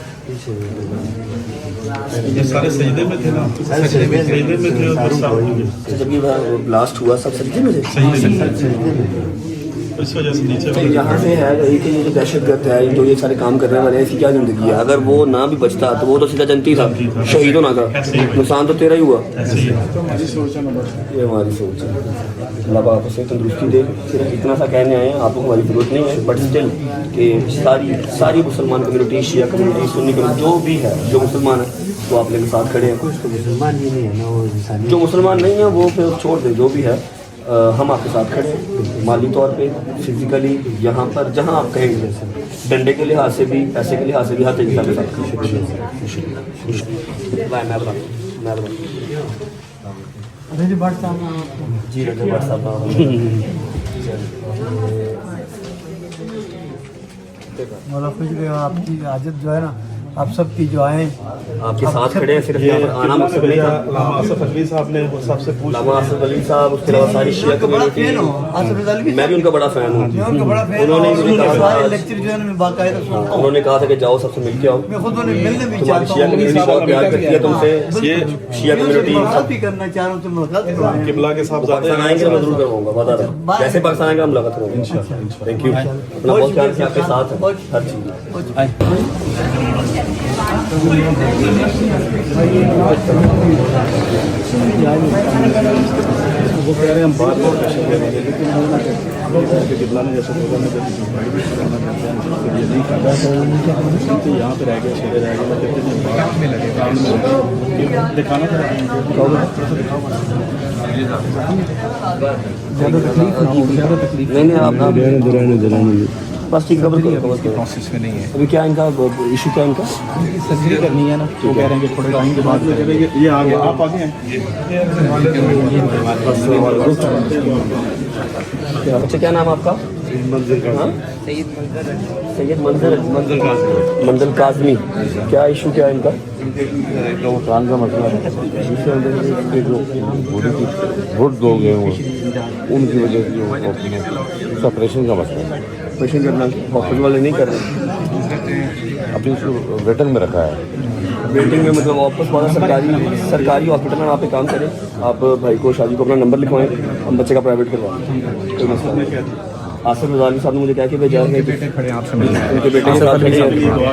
ये सारे सजदे में थे ना, सजदे में थे। जब ये ब्लास्ट हुआ सब सजदे में थे, इस वजह से नीचे तो यहाँ से है कि ये जो दहशतगर्द है, जो ये सारे काम करने वाले हैं, इसकी क्या जिंदगी है? अगर वो ना भी बचता तो वो तो सीधा जनती था, शहीद होना था, नुकसान तो तेरा ही हुआ। ये हमारी सोच है। अल्लाह पाक आपको तंदुरुस्ती दे। सिर्फ इतना सा कहने आए हैं, आपको हमारी जरूरत नहीं है, बट स्टिल कि सारी मुसलमान कम्युनिटी, शिया कम्युनिटी, सुन्नी कम्युनिटी, जो भी है, जो मुसलमान है वो आप लोग साथ खड़े हैं। मुसलमान ही नहीं है ना, वो जो मुसलमान नहीं है वो फिर छोड़ दे, जो भी है हम आपके साथ खड़े हैं, माली तौर पे, फिजिकली, यहाँ पर जहाँ आप कहेंगे, डंडे के लिहाज से भी, पैसे के लिहाज से भी, हर तरीके के साथ रजी भट्ट साहब जी, रजी भट्ट साहब मौला फजल आपकी हाजत जो है ना आप सबकी जो आए आपके साथ खड़े हैं, सिर्फ यहाँ पर आना मकसद नहीं था। लामा आसफ अली साहब ने सबसे पूछ लामा आसफ अली साहब, उसके अलावा सारी शिया कम्युनिटी, मैं भी उनका बड़ा फैन हूँ। उन्होंने मुझे कहा सारे लेक्चर जो है ना मैं बाकायदा सुनता हूँ। उन्होंने कहा था कि जाओ सबसे मिल के आओ। मैं खुद उन्हें मिलने भी तुम्हारी चाहता शिया हूँ, कम्युनिटी बहुत प्यार करती है तुमसे। शिया कम्युनिटी मुलाकात भी करना चाह रहा हूँ, तो मुलाकात करवाएं। किबला के साहब पाकिस्तान आएंगे तो मैं जरूर करवाऊंगा, बता रहा हूँ। जैसे पाकिस्तान आएगा हम मुलाकात करेंगे। थैंक यू, अपना बहुत ख्याल से आपके साथ है हर चीज़। वो कह रहे हैं हम बात और कोशिश करेंगे, लेकिन किबला ने जैसे बोला मैं जब भी करना चाहते हैं तो ये नहीं करता तो यहाँ पे रह गया शेरे रह गया कितने दिन बाद में लगे काम में दिखाना था ज़्यादा तकलीफ ना हो, ज़्यादा तकलीफ नहीं आप बस ठीक खबर प्रोसेस में नहीं है। अभी क्या इनका इशू क्या इनका सर्जरी करनी है ना, तो कह रहे हैं कि थोड़े टाइम के बाद ये आ गया, आप आगे हैं। अच्छा क्या नाम आपका? सैयद मंजर काज़मी। क्या इशू क्या है इनका? कान का मसला है, जो बॉडी की वोट दो गए वो उनकी वजह से जो ऑपरेशन का मसला है, ऑपरेशन करना हॉस्पिटल वाले नहीं कर रहे, अभी उसको वेटिंग में रखा है। वेटिंग में मतलब वापस वाला सरकारी हॉस्पिटल में आप एक काम करें, आप भाई को शादी को अपना नंबर लिखवाएं, हम बच्चे का प्राइवेट करवाएं, कोई मसला नहीं। आसिफ रज़ावी साहब ने मुझे क्या कि भेजा है, बेटे खड़े आपसे मिलने उनके बेटे के साथ खड़े हैं,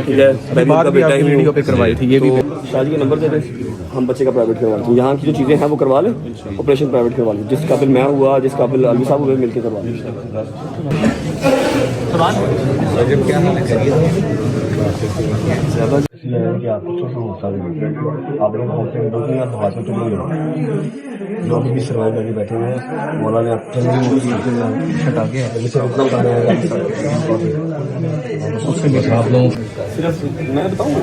ठीक है, बात भी आपने वीडियो पे करवाई थी, ये भी शादी का नंबर दे दें, हम बच्चे का प्राइवेट करवा लें। यहाँ की जो चीज़ें हैं वो करवा लें, ऑपरेशन प्राइवेट करवा लें। जिस काबिल मैं हुआ, जिस काबिल अलवी साहब हुए, मिलकर करवा लें। लोग भी सर्वाइव करके बैठे हुए हैं, मौला ने हटा के सिर्फ मैं बताऊँ,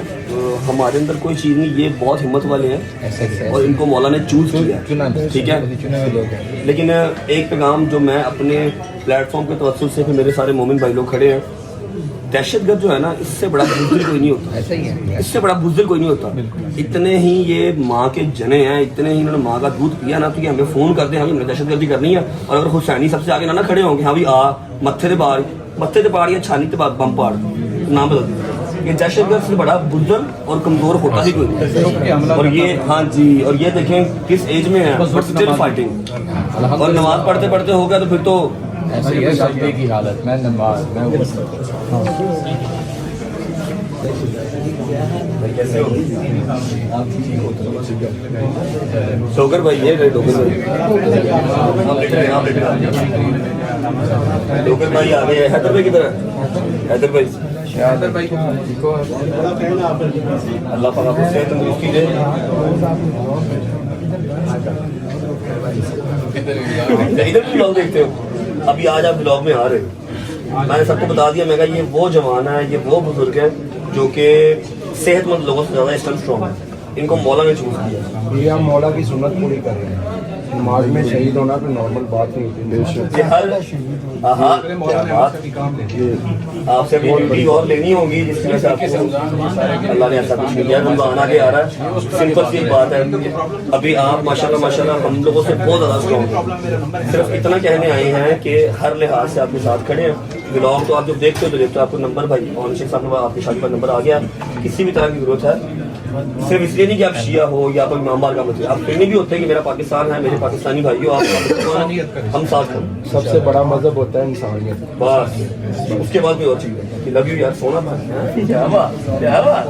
हमारे अंदर कोई चीज़ नहीं, ये बहुत हिम्मत वाले हैं और इनको मौला ने चूज किया, ठीक है। लेकिन एक पैगाम जो मैं अपने प्लेटफॉर्म के तवज्जुह से, फिर मेरे सारे मोमिन भाई लोग खड़े हैं, दहशतगर्द जो है ना, इससे बड़ा बुज़दिल कोई नहीं होता, ऐसा ही है, इससे बड़ा बुज़दिल कोई नहीं होता। इतने ही ये माँ के जने हैं, इतने ही इन्होंने माँ का दूध पिया ना, तो कि हमें फ़ोन करते हैं, हमें दहशतगर्दी करनी है, और अगर हुसैनी सबसे आगे ना खड़े होंगे, हाँ भी आ मत्थे से पाड़ या छानी से बम पाड़, नाम बदल दिया। ये दहशतगर्द से बड़ा बुज़दिल और कमज़ोर होता ही कोई नहीं। और ये हाँ जी, और ये देखें किस एज में है, बट स्टिल फाइटिंग। और नमाज पढ़ते पढ़ते हो गया तो फिर तो ऐसे ही है सजदे की हालत में नमाज में डोगर भाई, ये डोगर भाई, डोगर भाई आ गए। हैदर भाई किधर है? हैदर भाई अल्लाह पाक आपको सेहत तंदुरुस्ती दे। इधर भी ब्लॉग देखते हो? अभी आज आप ब्लॉग में आ रहे हो, मैंने सबको बता दिया, मैं कहा ये वो जवान है, ये वो बुजुर्ग है जो कि सेहतमंद लोगों से ज़्यादा इस टाइम स्ट्रॉन्ग है। इनको मौला ने चूज किया। ये हम मौला की सुन्नत पूरी कर रहे हैं। नमाज में शहीद होना कोई नॉर्मल बात नहीं होती। आपसे अभी ड्यूटी और लेनी होगी, जिसकी वजह से आपको अल्लाह ने ऐसा कुछ नहीं किया। रमज़ान आगे आ रहा है, सिंपल सी बात है। अभी आप माशाल्लाह हम लोगों से बहुत ज़्यादा स्ट्रॉन्ग हैं। सिर्फ इतना कहने आए हैं कि हर लिहाज से आपके साथ खड़े हैं। ब्लॉग तो आप जब देखते हो तो देखते हो, आपको नंबर भाई और शेख साहब ने आपकी शादी का नंबर आ गया। किसी भी तरह की जरूरत है, सिर्फ इसलिए नहीं कि आप शिया हो या कोई इमाम बार का मतलब, आप फिर भी होते हैं कि मेरा पाकिस्तान है, मेरे पाकिस्तानी भाई हो, आप हम साथ हैं। सबसे बड़ा मजहब होता है इंसानियत। बस उसके बाद भी और चीज़ है कि लव यू यार, सोना था क्या बात, क्या बात।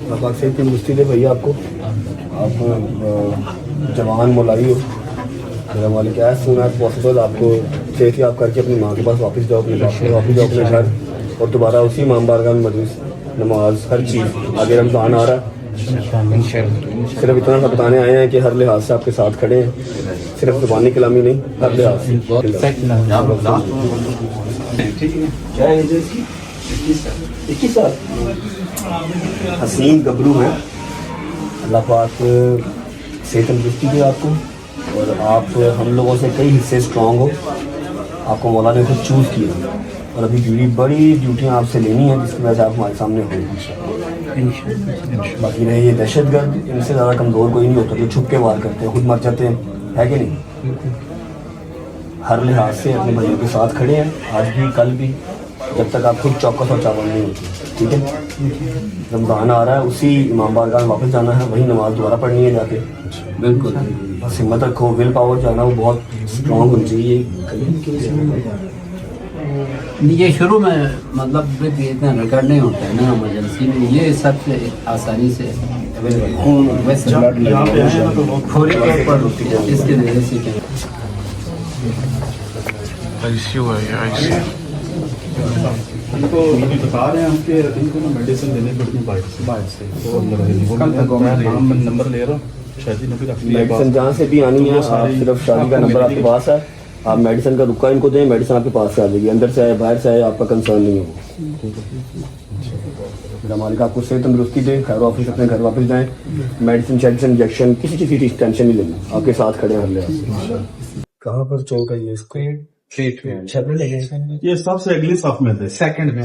बाबा से इतनी मुश्किल है भैया आपको, आप जवान मोलाई हो, मेरा मालिक क्या है, सुना है पॉसिबल आपको सेहत आप करके अपनी माँ के पास वापस जाओ, अपने बाप के वापस जाओ अपने घर, और दोबारा उसी इमाम बारगाह में मजलिस नमाज हर चीज़। आगे रमज़ान आ रहा है, सिर्फ इतना सा बताने आए हैं कि हर लिहाज से आपके साथ खड़े हैं, सिर्फ ज़ुबानी कलामी नहीं, हर लिहाज से। क्या एज है इसकी? 21 साल। हसीन गबरू है। अल्लाह पाक सेहत तंदुरुस्ती दे आपको, और आप हम लोगों से कई हिस्से स्ट्रॉन्ग हो। आपको मौला ने खुद चूज़ किया, और अभी बड़ी ड्यूटियाँ आपसे लेनी है, जिसकी वजह से आप हमारे सामने हो। बाकी रहे ये दहशतगर्द, इनसे ज़्यादा कमज़ोर कोई नहीं होता, जो छुप के वार करते हैं, खुद मर जाते हैं, है कि नहीं? हर लिहाज से अपने भाइयों के साथ खड़े हैं, आज भी कल भी, जब तक आप खुद चौकस और चावल नहीं होती। ठीक है, रमज़ान आ रहा है, उसी इमाम बारगाह में वापस जाना है, वही नमाज दोबारा पढ़नी है जाके। बिल्कुल, बस हिम्मत रखो, विल पावर जाना वो बहुत स्ट्रॉन्ग होनी चाहिए। ये शुरू में मतलब इतना रिकॉर्ड नहीं होता है ना इमरजेंसी में, ये सबसे आसानी से खून वैसे फौरी तौर पर इसके वजह से इनको अभी बता रहे हैं हम कि इनको ना मेडिसिन देने पड़ती है बाहर से तो नंबर ले रहा हूँ, शादी ने भी रख लिया। मेडिसिन जहाँ से भी आनी है, आप सिर्फ शादी का नंबर आपके पास है, आप मेडिसिन का रुका इनको दें, मेडिसिन आपके पास से आ जाएगी, अंदर से आए बाहर से आए, आपका कंसर्न नहीं होगा। मेरा मालिक आपको सेहत तंदुरुस्ती दे, खैर ऑफिस अपने घर वापस जाएं, मेडिसिन शेडिसिन इंजेक्शन किसी चीज़ की टेंशन नहीं लेनी, आपके साथ खड़े हैं। कहाँ पर चौक है ये इसको? ये सबसे अगली साफ में थे, सेकंड में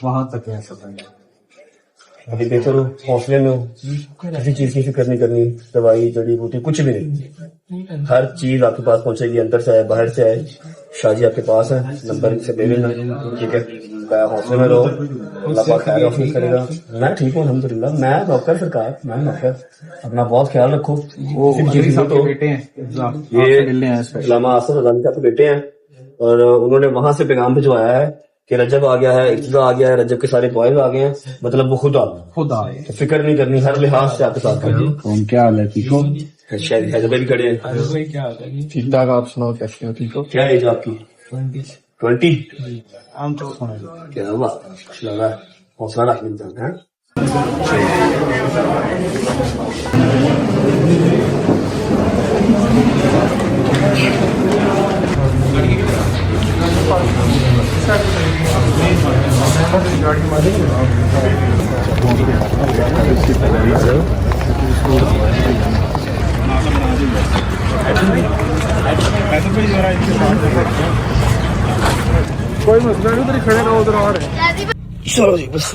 वहां तक है सब। अभी बेहतर हो, हौसले में हो, किसी चीज़ की फिक्र नहीं करनी, दवाई जड़ी बूटी कुछ भी नहीं, हर चीज़ आपके पास पहुंचेगी, अंदर से आए बाहर से आए। शादी आपके पास है, नंबर इनसे ले लेना, ठीक है? हौसले में रहो, अल्लाह पाक खैर ऑफिस करेगा। मैं ठीक हूँ अल्हम्दुलिल्लाह, मैं नौकर सरकार, मैं नौकर, अपना बहुत ख्याल रखो। वो बेटे हैं, ये अल्लामा आसफ अज़ानी साहब के बेटे हैं, और उन्होंने वहां से पैगाम भिजवाया है कि रजब आ गया है, इब्तिदा आ गया है, रजब के सारे बॉयज आ गए हैं, मतलब वो खुद आ गए, तो फिक्र नहीं करनी, हर लिहाज से आपके साथ खड़े। क्या हाल है, ठीक हो? शायद हैदराबाद भी खड़े हैं। ठीक ठाक, आप सुनाओ कैसे हो? ठीक हो? क्या एज आपकी? 20। क्या बात, हौसला रख इंसान है। कोई मसला नहीं, उधर ही खड़े रहो, उधर आ रहे। चलो जी बस।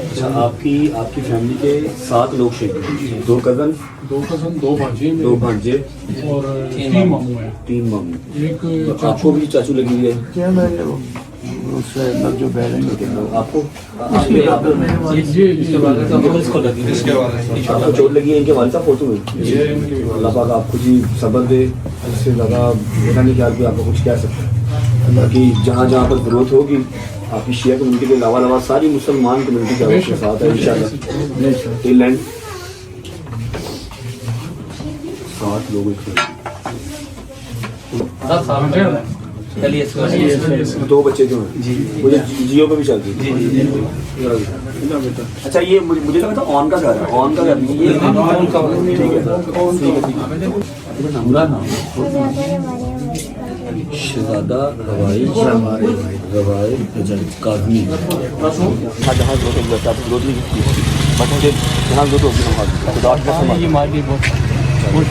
अच्छा, आपकी फैमिली के 7 लोग शहीद हुए, 2 कजन, 2 भांजे, 2 भांजे और 3 मामू हैं। 3 मामू। एक आपको भी चाचू लगी हुई है? क्या है वो उससे लग जो बैलेंस आपको चोट लगी है? इनके वालिद साहब फोटो में, अल्लाह पाक आपको जी सब्र दे, इससे ज़्यादा मेरा नहीं ख्याल कि आपको कुछ कह सकते हैं। बाकी जहाँ जहाँ पर जरूरत होगी, आपकी शिया कम्युनिटी के अलावा सारी मुसलमान कम्युनिटी का आपके साथ है इंशाल्लाह। 7 लोग चलिए, 2 बच्चे जो हैं मुझे जियो पे भी चल रही है। अच्छा, ये मुझे लगा था ऑन का घर है, ऑन का घर नहीं, ये ठीक है। शहजादा हवाई काजमी, हाँ जहाँ जरूरत होगी आप जरूरत नहीं की, बच्चे जहाँ जरूरत होगी हम।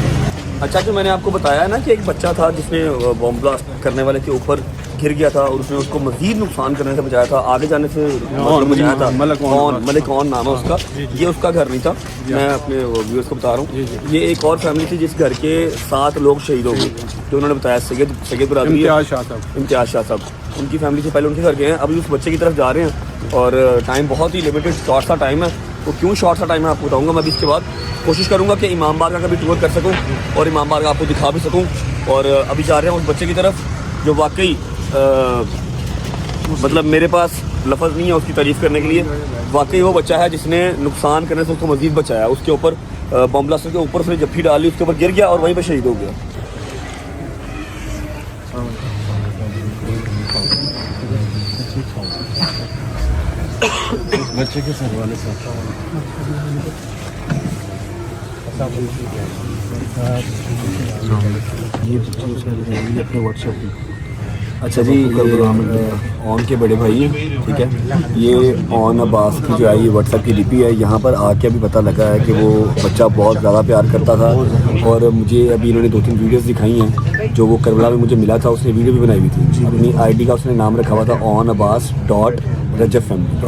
अच्छा, जो मैंने आपको बताया ना कि एक बच्चा था जिसने बॉम्ब ब्लास्ट करने वाले के ऊपर गिर गया था और उसने उसको मजीद नुकसान करने से बचाया था, आगे जाने से बचाया था। मलिक ऑन नाम है उसका। ये उसका घर नहीं था, मैं अपने व्यूअर्स को बता रहा हूँ। ये एक और फैमिली थी जिस घर के 7 लोग शहीद हो गए, जो उन्होंने बताया सैयद बरादरी इम्तियाज शाह साहब, उनकी फैमिली से पहले उनके घर गए हैं, अभी उस बच्चे की तरफ जा रहे हैं। और टाइम बहुत ही लिमिटेड शॉर्ट सा टाइम है, तो क्यों शॉर्ट सा टाइम है आपको बताऊँगा मैं। अभी इसके बाद कोशिश करूँगा कि इमाम बारगाह का भी टूर कर सकूँ और इमाम बारगाह आपको दिखा भी सकूँ। और अभी जा रहे हैं उस बच्चे की तरफ जो वाकई मतलब मेरे पास लफ्ज़ नहीं है उसकी तारीफ़ करने के लिए। वाकई वो बच्चा है जिसने नुकसान करने से उसको मज़ीद बचाया, उसके ऊपर बम ब्लास्टर के ऊपर से जफ्फी डाली, उसके ऊपर गिर गया और वहीं पर शहीद हो गया। बच्चे के सर वाले साथ ये अपने व्हाट्सएप पे। अच्छा जी, ऑन के बड़े भाई हैं, ठीक है। ये ऑन अब्बास की जो है ये व्हाट्सएप की डीपी है। यहाँ पर आके अभी पता लगा है कि वो बच्चा बहुत ज़्यादा प्यार करता था और मुझे अभी इन्होंने 2-3 वीडियोस दिखाई हैं जो वो करबला में मुझे मिला था, उसने वीडियो भी बनाई हुई थी। अपनी आईडी का उसने नाम रखा हुआ था OnAbbas.Rajab Family।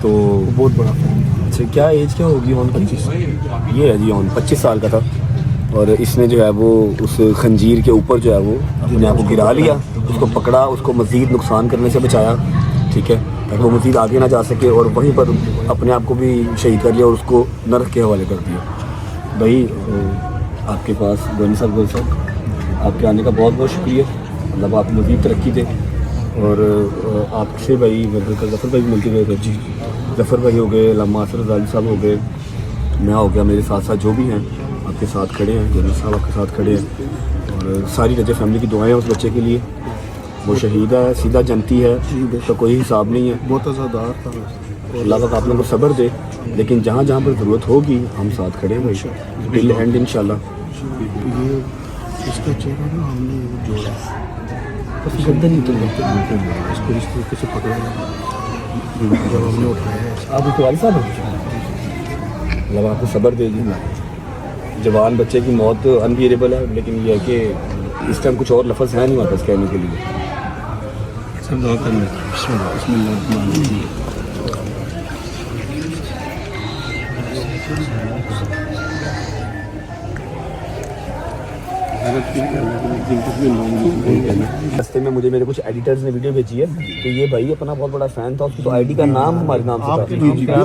तो बहुत बड़ा फैमिली। अच्छा, क्या एज क्या होगी ऑन? 25। ये है जी ऑन 25 साल का था और इसने जो है वो उस खंजीर के ऊपर जो है वो अपने आप को गिरा लिया, उसको पकड़ा, उसको मज़ीद नुकसान करने से बचाया, ठीक है, ताकि वो मज़ीद आगे ना जा सके, और वहीं पर अपने आप को भी शहीद कर लिया और उसको नरक के हवाले कर दिया। भाई आपके पास गोनी साहब आपके आने का बहुत बहुत शुक्रिया। मतलब आप मज़ीद तरक्की दे और आपसे भाई जफ़र भाई भी मिलते गए थे जी। जफ़र भाई हो गए, अल्लामा आसिर रज़ाली साहब हो गए, मैं हो गया, मेरे साथ साथ जो भी हैं आपके साथ खड़े हैं, गोनी साहब आपके साथ खड़े हैं और सारी रजब फैमिली की दुआएं हैं उस बच्चे के लिए। वो शहीद है, सीधा जनती है, तो कोई हिसाब नहीं है। बहुत आज़ादार था। अल्लाह पाक आप लोगों को सब्र दे, लेकिन जहाँ जहाँ पर ज़रूरत होगी हम साथ खड़े हैं भाई, टिल एंड इंशाल्लाह। ये इसका चेहरा ना हमने जोड़ा, गंदा नहीं तो इसको इस तरीके से पकड़ा जब हमने उठाया। आप उसके वालिद साहब हैं? अल्लाह आपको सब्र दे जी। जवान बच्चे की मौत अनबियरेबल है, लेकिन ये है कि इस टाइम कुछ और लफ्ज़ है नहीं वापस कहने के लिए। सब दुआ करना। रास्ते में मुझे मेरे कुछ एडिटर्स ने वीडियो भेजी है, तो ये भाई अपना बहुत बड़ा फैन था, उसकी तो आईडी का नाम हमारे नाम से था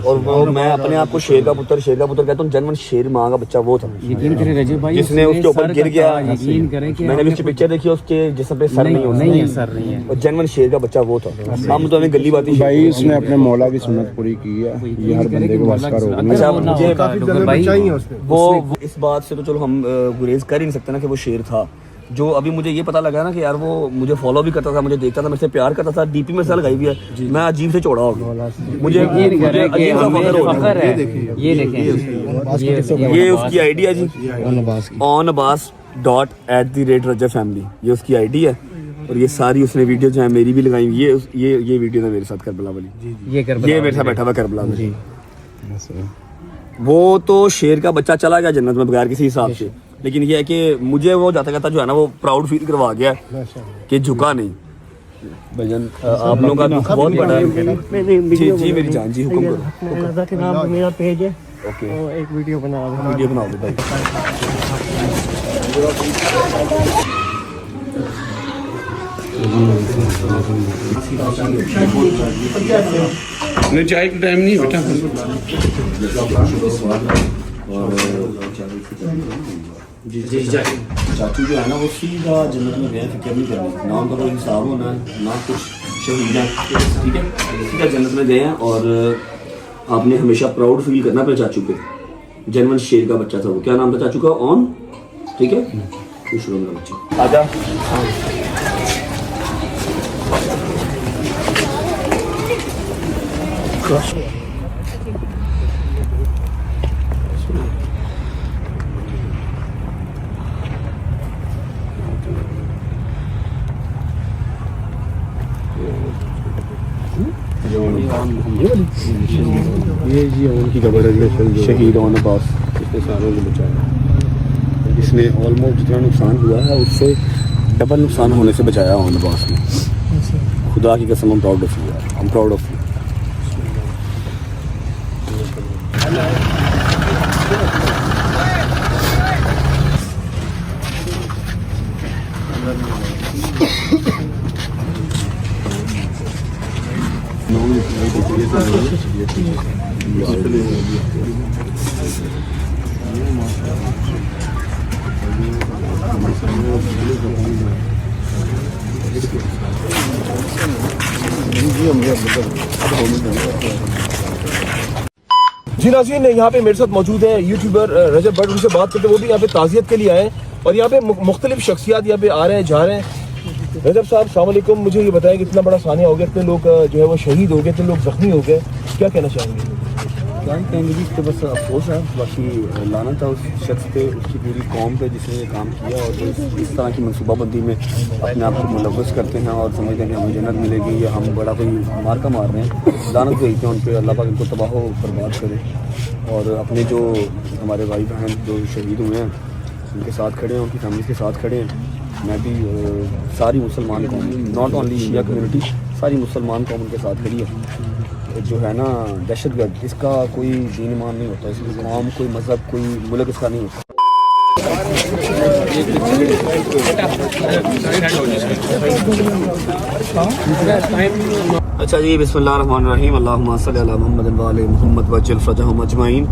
और वो मैं अपने आप को शेर का पुत्र कहता हूँ। जन्मन शेर माँ का बच्चा वो था जिसने उसके ऊपर गिर गया। मैंने भी उसकी पिक्चर देखी, उसके जिसम पे सर नहीं है और जन्मन शेर का बच्चा वो था। हम तो हमें गली बाती भाई उसने अपने मौला की सुन्नत पूरी की है, ये हर बंदे को वास्ता होगा। अच्छा, मुझे वो इस बात से तो चलो हम गुरेज कर ही नहीं सकते ना कि वो शेर था। जो अभी मुझे ये पता लगा ना कि यार वो मुझे फॉलो भी करता था, मुझे देखता था, मेरे से प्यार करता था, डीपी में से लगाई हुई है, मैं अजीब से चौड़ा हो गया। मुझे ये उसकी आईडी है जी, OnAbbas.@Rajab Family, ये उसकी आईडी है और ये सारी उसने वीडियो जो है मेरी भी लगाई हुई। ये वीडियो था मेरे साथ करबला वाली, ये मेरे साथ बैठा हुआ करबला में। वो तो शेर का बच्चा चला गया जन्नत में बगैर किसी हिसाब से, लेकिन ये है कि मुझे वो जाता कहता जो है ना वो प्राउड फील करवा गया कि झुका नहीं। भजन आप लोगों का दुख बहुत बड़ा है। जी मेरी जान जी, हुक्म करो। के नाम मेरा पेज है, ओके, एक वीडियो बना दो भाई। नहीं चाय का टाइम नहीं बेटा। चाचू जो है ना वो सीधा जन्नत में गए, फिक्र नहीं करनी, ना उनका कोई हिसाब होना है ना कुछ शहीद है, ठीक है, सीधा जन्नत में गए हैं। और आपने हमेशा प्राउड फील करना अपने चाचू पे। जन्मन शेर का बच्चा था वो, क्या नाम था चाचू का? ऑन, ठीक है, खुश रहो मेरा बच्चा। आजा ये जी उनकी खबर है, शहीद ऑन अब्बास, इतने सालों से बचाया। इसने ऑलमोस्ट जितना नुकसान हुआ है उससे डबल नुकसान होने से बचाया ऑन अब्बास ने। खुदा की कसम, हम proud of you, I am proud of you. जी नाज़रीन, यहाँ पे मेरे साथ मौजूद है यूट्यूबर रजब भट्ट, उनसे बात करते हैं। वो भी यहाँ पे ताज़ियत के लिए आए और यहाँ पे मुख्तलिफ शख्सियात यहाँ पे आ रहे हैं, जा रहे हैं। रजब साहब अस्सलाम वालेकुम, मुझे ये बताएं कि इतना बड़ा सानिया हो गया, इतने लोग जो है वो शहीद हो गए, इतने लोग जख्मी हो गए, क्या कहना चाहेंगे? क्या ही कहेंगे जी, तो बस अफसोस है, बाकी लाना था उस शख्स पे, उसकी पूरी कौम पे जिसने ये काम किया और जो इस तरह की मनसूबाबंदी में अपने आप को मुलव्वस करते हैं और समझते हैं कि हमें जन्नत मिलेगी या हम बड़ा कोई मार्का मार रहे हैं। लानत भेजते हैं उन पर, अल्लाह पाक इनको तबाह बर्बाद करे। और अपने जो हमारे भाई बहन जो शहीद हुए हैं उनके साथ खड़े हैं, उनकी फैमिली के साथ खड़े हैं। मैं भी सारी मुसलमान कौम, नॉट ओनली शिया कम्युनिटी, सारी मुसलमान कौम उनके साथ खड़ी है। जो है ना दहशतगर्द, इसका कोई दीन ईमान नहीं होता, इसकी कौम, कोई मज़हब, कोई मुल्क इसका नहीं होता। अच्छा जी, बिस्मिल्लाहिर्रहमानिर्रहीम, अल्लाहुम्मा सल्ली अला मुहम्मद व आले मुहम्मद वज्जल फरजहुम अजमाइन।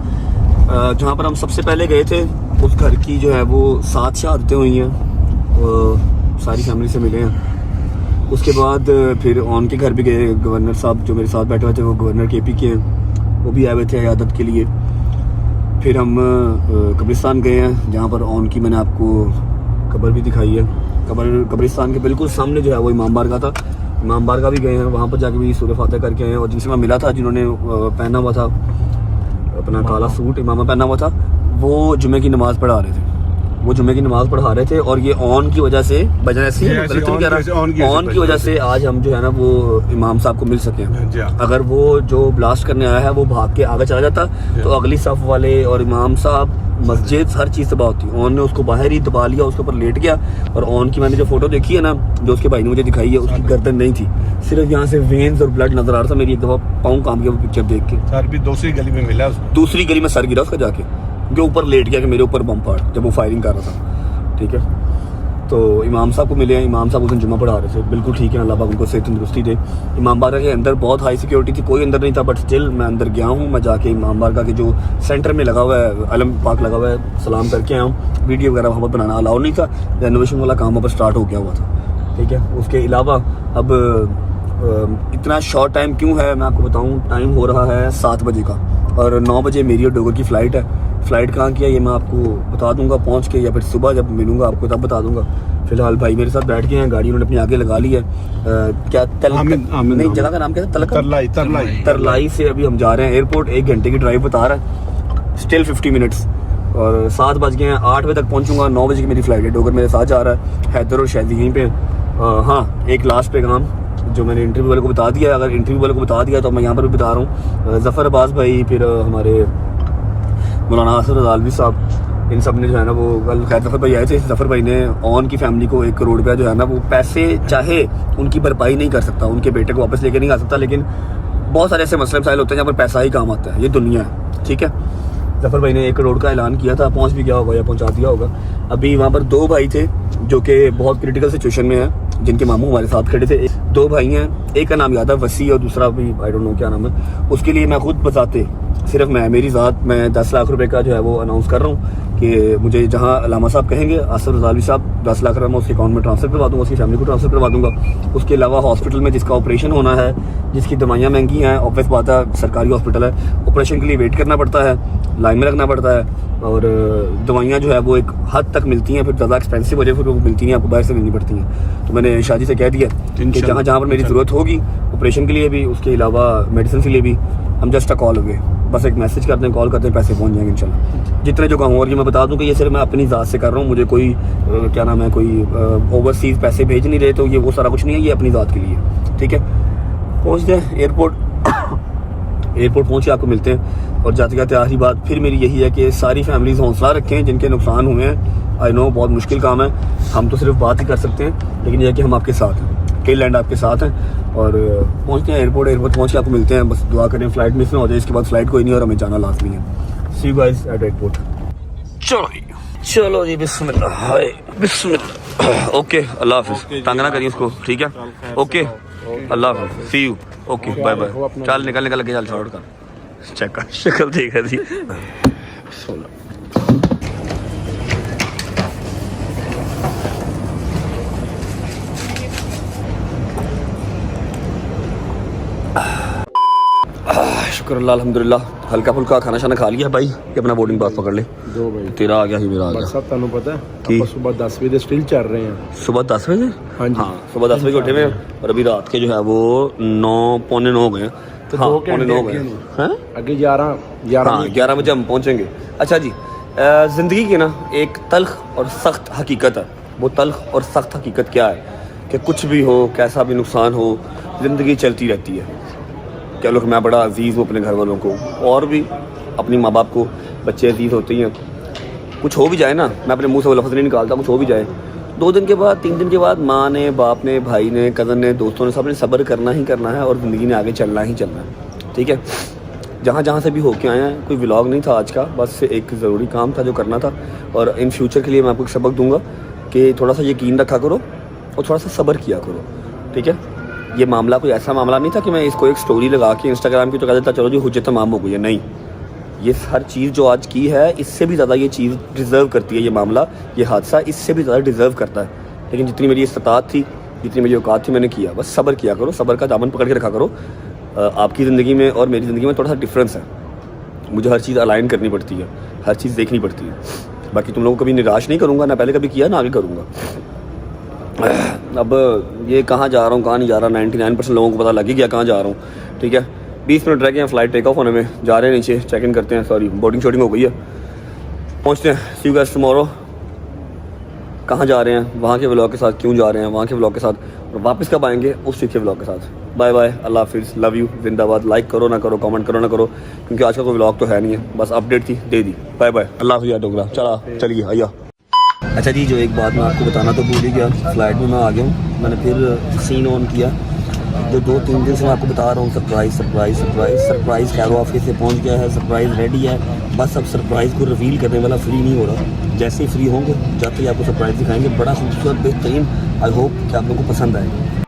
जहाँ पर हम सबसे पहले गए थे उस घर की जो है वो 7 शहादतें हुई हैं, सारी फैमिली से मिले हैं। उसके बाद फिर ऑन के घर भी गए, गवर्नर साहब जो मेरे साथ बैठे हुए थे वो गवर्नर KP के हैं, वो भी आए हुए थे इयादत के लिए। फिर हम कब्रिस्तान गए हैं जहाँ पर ऑन की मैंने आपको कब्र भी दिखाई है। कब्रिस्तान के बिल्कुल सामने जो है वो इमाम बारगाह था, इमाम बारगाह भी गए हैं, वहाँ पर जाके भी सूरह फातिहा करके आए हैं। और जिनसे मैं मिला था, जिन्होंने पहना हुआ था अपना काला सूट, इमामा पहना हुआ था, वो जुमे की नमाज़ पढ़ा रहे थे, वो जुमे की नमाज़ पढ़ा रहे थे। और ये ऑन की वजह से, ऑन की वजह से आज हम जो है ना वो इमाम साहब को मिल सके। अगर वो जो ब्लास्ट करने आया है वो भाग के आगे चला जाता तो अगली सफ वाले और इमाम साहब, मस्जिद, हर चीज़ तबाह होती। ऑन ने उसको बाहर ही दबा लिया, उसके ऊपर लेट गया। और ऑन की मैंने जो फोटो देखी है ना, जो उसके भाई ने मुझे दिखाई है, उसकी गर्दन नहीं थी, सिर्फ यहाँ से वेन्स और ब्लड नजर आ रहा था। मेरी एक दफ़ा पाँव काम किया वो पिक्चर देख के। सर भी दूसरी गली में मिला, दूसरी गली में सर गिरा उसका जाके, जो ऊपर लेट गया कि मेरे ऊपर बम फाड़, जब वो फायरिंग कर रहा था। ठीक है, तो इमाम साहब को मिले हैं, इमाम साहब उस दिन जुम्मा पढ़ा रहे थे, बिल्कुल ठीक है, अल्लाह पाक उनको सेहत तंदुरुस्ती दे। इमाम बारगाह के अंदर बहुत हाई सिक्योरिटी थी, कोई अंदर नहीं था, बट स्टिल मैं अंदर गया हूँ। मैं जाके इमाम बारगाह के जो सेंटर में लगा हुआ है, अलम पाक लगा हुआ है, सलाम करके आया हूँ। वीडियो वगैरह वहाँ पर बनाना अलाउ नहीं था, रेनोवेशन वाला काम वहाँ पर स्टार्ट हो गया हुआ था। ठीक है, उसके अलावा अब इतना शॉर्ट टाइम क्यों है मैं आपको बताऊँ। टाइम हो रहा है 7 बजे का और 9 बजे मेरी और डोगर की फ़्लाइट है। फ़्लाइट कहाँ की है ये मैं आपको बता दूंगा पहुँच के, या फिर सुबह जब मिलूंगा आपको तब बता दूंगा। फिलहाल भाई मेरे साथ बैठ गए हैं, गाड़ी उन्होंने अपनी आगे लगा ली है। क्या नहीं, जगह का नाम क्या था? तरलाई से अभी हम जा रहे हैं एयरपोर्ट। 1 घंटे की ड्राइव बता रहा है, स्टिल 50 मिनट्स। और 7 बज गए हैं, 8 बजे तक पहुँचूंगा। 9 बजे की मेरी फ़्लाइट है। डोगर मेरे साथ जा रहा है, हैदर और शहदी यहीं पे। हाँ, एक लास्ट पैगाम जो मैंने इंटरव्यू वाले को बता दिया, अगर इंटरव्यू वाले को बता दिया तो मैं यहाँ पर भी बता रहा हूँ। ज़फ़र अब्बास भाई, फिर हमारे मौलाना आसिफ रज़ालवी साहब, इन सब ने जो है ना वो कल खैर ज़फ़र भाई आए थे। ज़फ़र भाई ने ऑन की फैमिली को 1 करोड़ रुपया जो है ना वो पैसे चाहे उनकी भरपाई नहीं कर सकता, उनके बेटे को वापस लेके नहीं आ सकता, लेकिन बहुत सारे ऐसे मसले मसाइल होते हैं जहाँ पर पैसा ही काम आता है। ये दुनिया है, ठीक है। ज़फ़र भाई ने 1 करोड़ का ऐलान किया था, पहुँच भी गया होगा या पहुँचा दिया होगा। अभी वहाँ पर 2 भाई थे जो कि बहुत क्रिटिकल सिचुएशन में है, जिनके मामू हमारे साथ खड़े थे। 2 भाई हैं, एक का नाम याद है वसी और दूसरा भी आई डोंट नो क्या नाम है। उसके लिए मैं खुद बताते सिर्फ मेरी ज़ात मैं 10 लाख रुपए का जो है वो अनाउंस कर रहा हूँ कि मुझे जहाँ अलामा साहब कहेंगे, आसिफ रज़ालवी साहब 10 लाख रुपये मैं उसके अकाउंट में ट्रांसफ़र करवा दूँगा, उसकी फैमिली को ट्रांसफ़र करवा दूँगा। उसके अलावा हॉस्पिटल में जिसका ऑपरेशन होना है, जिसकी दवाइयाँ महंगी हैं, ऑब्वियस बात है सरकारी हॉस्पिटल है, ऑपरेशन के लिए वेट करना पड़ता है, लाइन में लगना पड़ता है। और दवाइयाँ जो है वो एक हद तक मिलती हैं, फिर ज़्यादा एक्सपेंसिव हो जाए फिर वो मिलती हैं, आपको बाहर से लेनी पड़ती हैं। तो मैंने शादी से कह दिया कि जहाँ जहाँ पर मेरी ज़रूरत होगी ऑपरेशन के लिए भी, उसके अलावा मेडिसिन के लिए भी, हम जस्ट अ कॉल अवे, बस एक मैसेज करते हैं, कॉल करते हैं, पैसे पहुंच जाएंगे इंशाल्लाह। जितने जो कहूँ, और ये मैं बता दूं कि ये सिर्फ मैं अपनी ज़ात से कर रहा हूँ, मुझे कोई क्या नाम है, कोई ओवरसीज़ पैसे भेज नहीं रहे, तो ये वो सारा कुछ नहीं है, ये अपनी ज़ात के लिए, ठीक है। पहुँच जाए एयरपोर्ट, एयरपोर्ट पहुँचे आपको मिलते हैं। और जाते जाते आखिरी बात फिर मेरी यही है कि सारी फैमिलीज हौसला रखें जिनके नुकसान हुए हैं। आई नो बहुत मुश्किल काम है, हम तो सिर्फ बात ही कर सकते हैं, लेकिन यह है कि हम आपके साथ हैं, टेल एंड आपके साथ हैं। और पहुँचते हैं एयरपोर्ट पहुँच के आपको मिलते हैं। बस दुआ करें फ्लाइट मिस ना हो जाए, इसके बाद फ्लाइट कोई नहीं और हमें जाना लाजमी है। सी यू गाइस एट एयरपोर्ट। चलो जी बिस्मिल्लाह, हाय बिस्मिल्लाह। ओके, अल्लाह हाफिज़, तंग ना करिए उसको, ठीक है। ओके, अल्लाह हाफिज़, सी यू, ओके, बाय बाय। चल निकल के चल छोड़ कर, चेक कर शक्ल देख रही शुक्र अल्लाह अल्हम्दुलिल्लाह हल्का फुल्का खाना शाना खा लिया भाई ये अपना बोर्डिंग पास पकड़ ले 2 बजे तेरा आ गया ही मेरा आ गया सब ਤੁਹਾਨੂੰ पता है कि- ਆਪਾਂ सुबह 10 बजे स्टिल चल रहे हैं सुबह 10 बजे हाँ जी। सुबह 10 बजे उठे हुए हैं और अभी रात के जो है वो 9 पौने 9 हो गए हैं तो हाँ 2 पौने 9 हो गए घंटे हैं आगे 11 हाँ 11 बजे हम पहुंचेंगे अच्छा जी ज़िंदगी की ना एक तल्ख और सख्त हकीकत है वो तल्ख और सख्त हकीकत क्या है कि कुछ भी हो कैसा भी नुकसान हो ज़िंदगी चलती रहती है कह लो कि मैं बड़ा अजीज़ हूँ अपने घर वालों को और भी अपनी माँ बाप को बच्चे अजीज़ होते हैं कुछ हो भी जाए ना मैं अपने मुंह से वो लफ्ज़ नहीं निकालता कुछ हो भी जाए 2 दिन के बाद 3 दिन के बाद माँ ने बाप ने भाई ने कज़न ने दोस्तों ने सब ने सब्र करना ही करना है और ज़िंदगी में आगे चलना ही चलना है ठीक है जहाँ जहाँ से भी होके आए हैं कोई व्लॉग नहीं था आज का बस एक ज़रूरी काम था जो करना था और इन फ्यूचर के लिए मैं आपको एक सबक दूंगा कि थोड़ा सा यकीन रखा करो और थोड़ा सा सब्र किया करो ठीक है ये मामला कोई ऐसा मामला नहीं था कि मैं इसको एक स्टोरी लगा के इंस्टाग्राम की तो कह देता चलो जी हुज्जत तमाम हो गई है नहीं ये हर चीज़ जो आज की है इससे भी ज़्यादा ये चीज़ डिज़र्व करती है ये मामला ये हादसा इससे भी ज़्यादा डिज़र्व करता है लेकिन जितनी मेरी इस्तात थी जितनी मेरी औकात थी मैंने किया बस सब्र किया करो सब्र का दामन पकड़ के रखा करो आपकी ज़िंदगी में और मेरी ज़िंदगी में थोड़ा सा डिफरेंस है मुझे हर चीज़ अलाइन करनी पड़ती है हर चीज़ देखनी पड़ती है बाकी तुम लोगों को कभी निराश नहीं करूँगा ना पहले कभी किया ना आगे करूँगा अब ये कहाँ जा रहा हूँ कहाँ नहीं जा रहा 99% लोगों को पता लग ही गया कहाँ जा रहा हूँ ठीक है 20 मिनट रह गए हैं फ़्लाइट टेक ऑफ होने में जा रहे हैं नीचे चेक इन करते हैं सॉरी बोर्डिंग शोर्डिंग हो गई है पहुँचते हैं सी यू गाइस टुमारो कहाँ जा रहे हैं वहाँ के व्लॉग के साथ क्यों जा रहे हैं वहाँ के व्लॉग के साथ और वापस कब आएंगे उस चीज़ के व्लॉग के साथ बाय बाय अल्लाह हाफिज़ लव यू जिंदाबाद लाइक करो ना करो कमेंट करो ना करो क्योंकि आज का कोई व्लॉग तो है नहीं है बस अपडेट थी दे दी बाय बाय अल्लाह हाफिज़ डोगरा चलिए आइया अच्छा जी जो एक बात मैं आपको बताना तो भूल ही गया फ्लाइट में मैं आ गया हूँ मैंने फिर सीन ऑन किया जो 2-3 दिन से मैं आपको बता रहा हूँ सरप्राइज़ खैर ऑफिस से पहुँच गया है सरप्राइज़ रेडी है बस अब सरप्राइज़ को रिवील करने वाला फ्री नहीं हो रहा जैसे ही फ्री होंगे जाते ही आपको सरप्राइज़ दिखाएंगे बड़ा खूबसूरत बेहतरीन आई होप कि आप लोगों को पसंद आएगा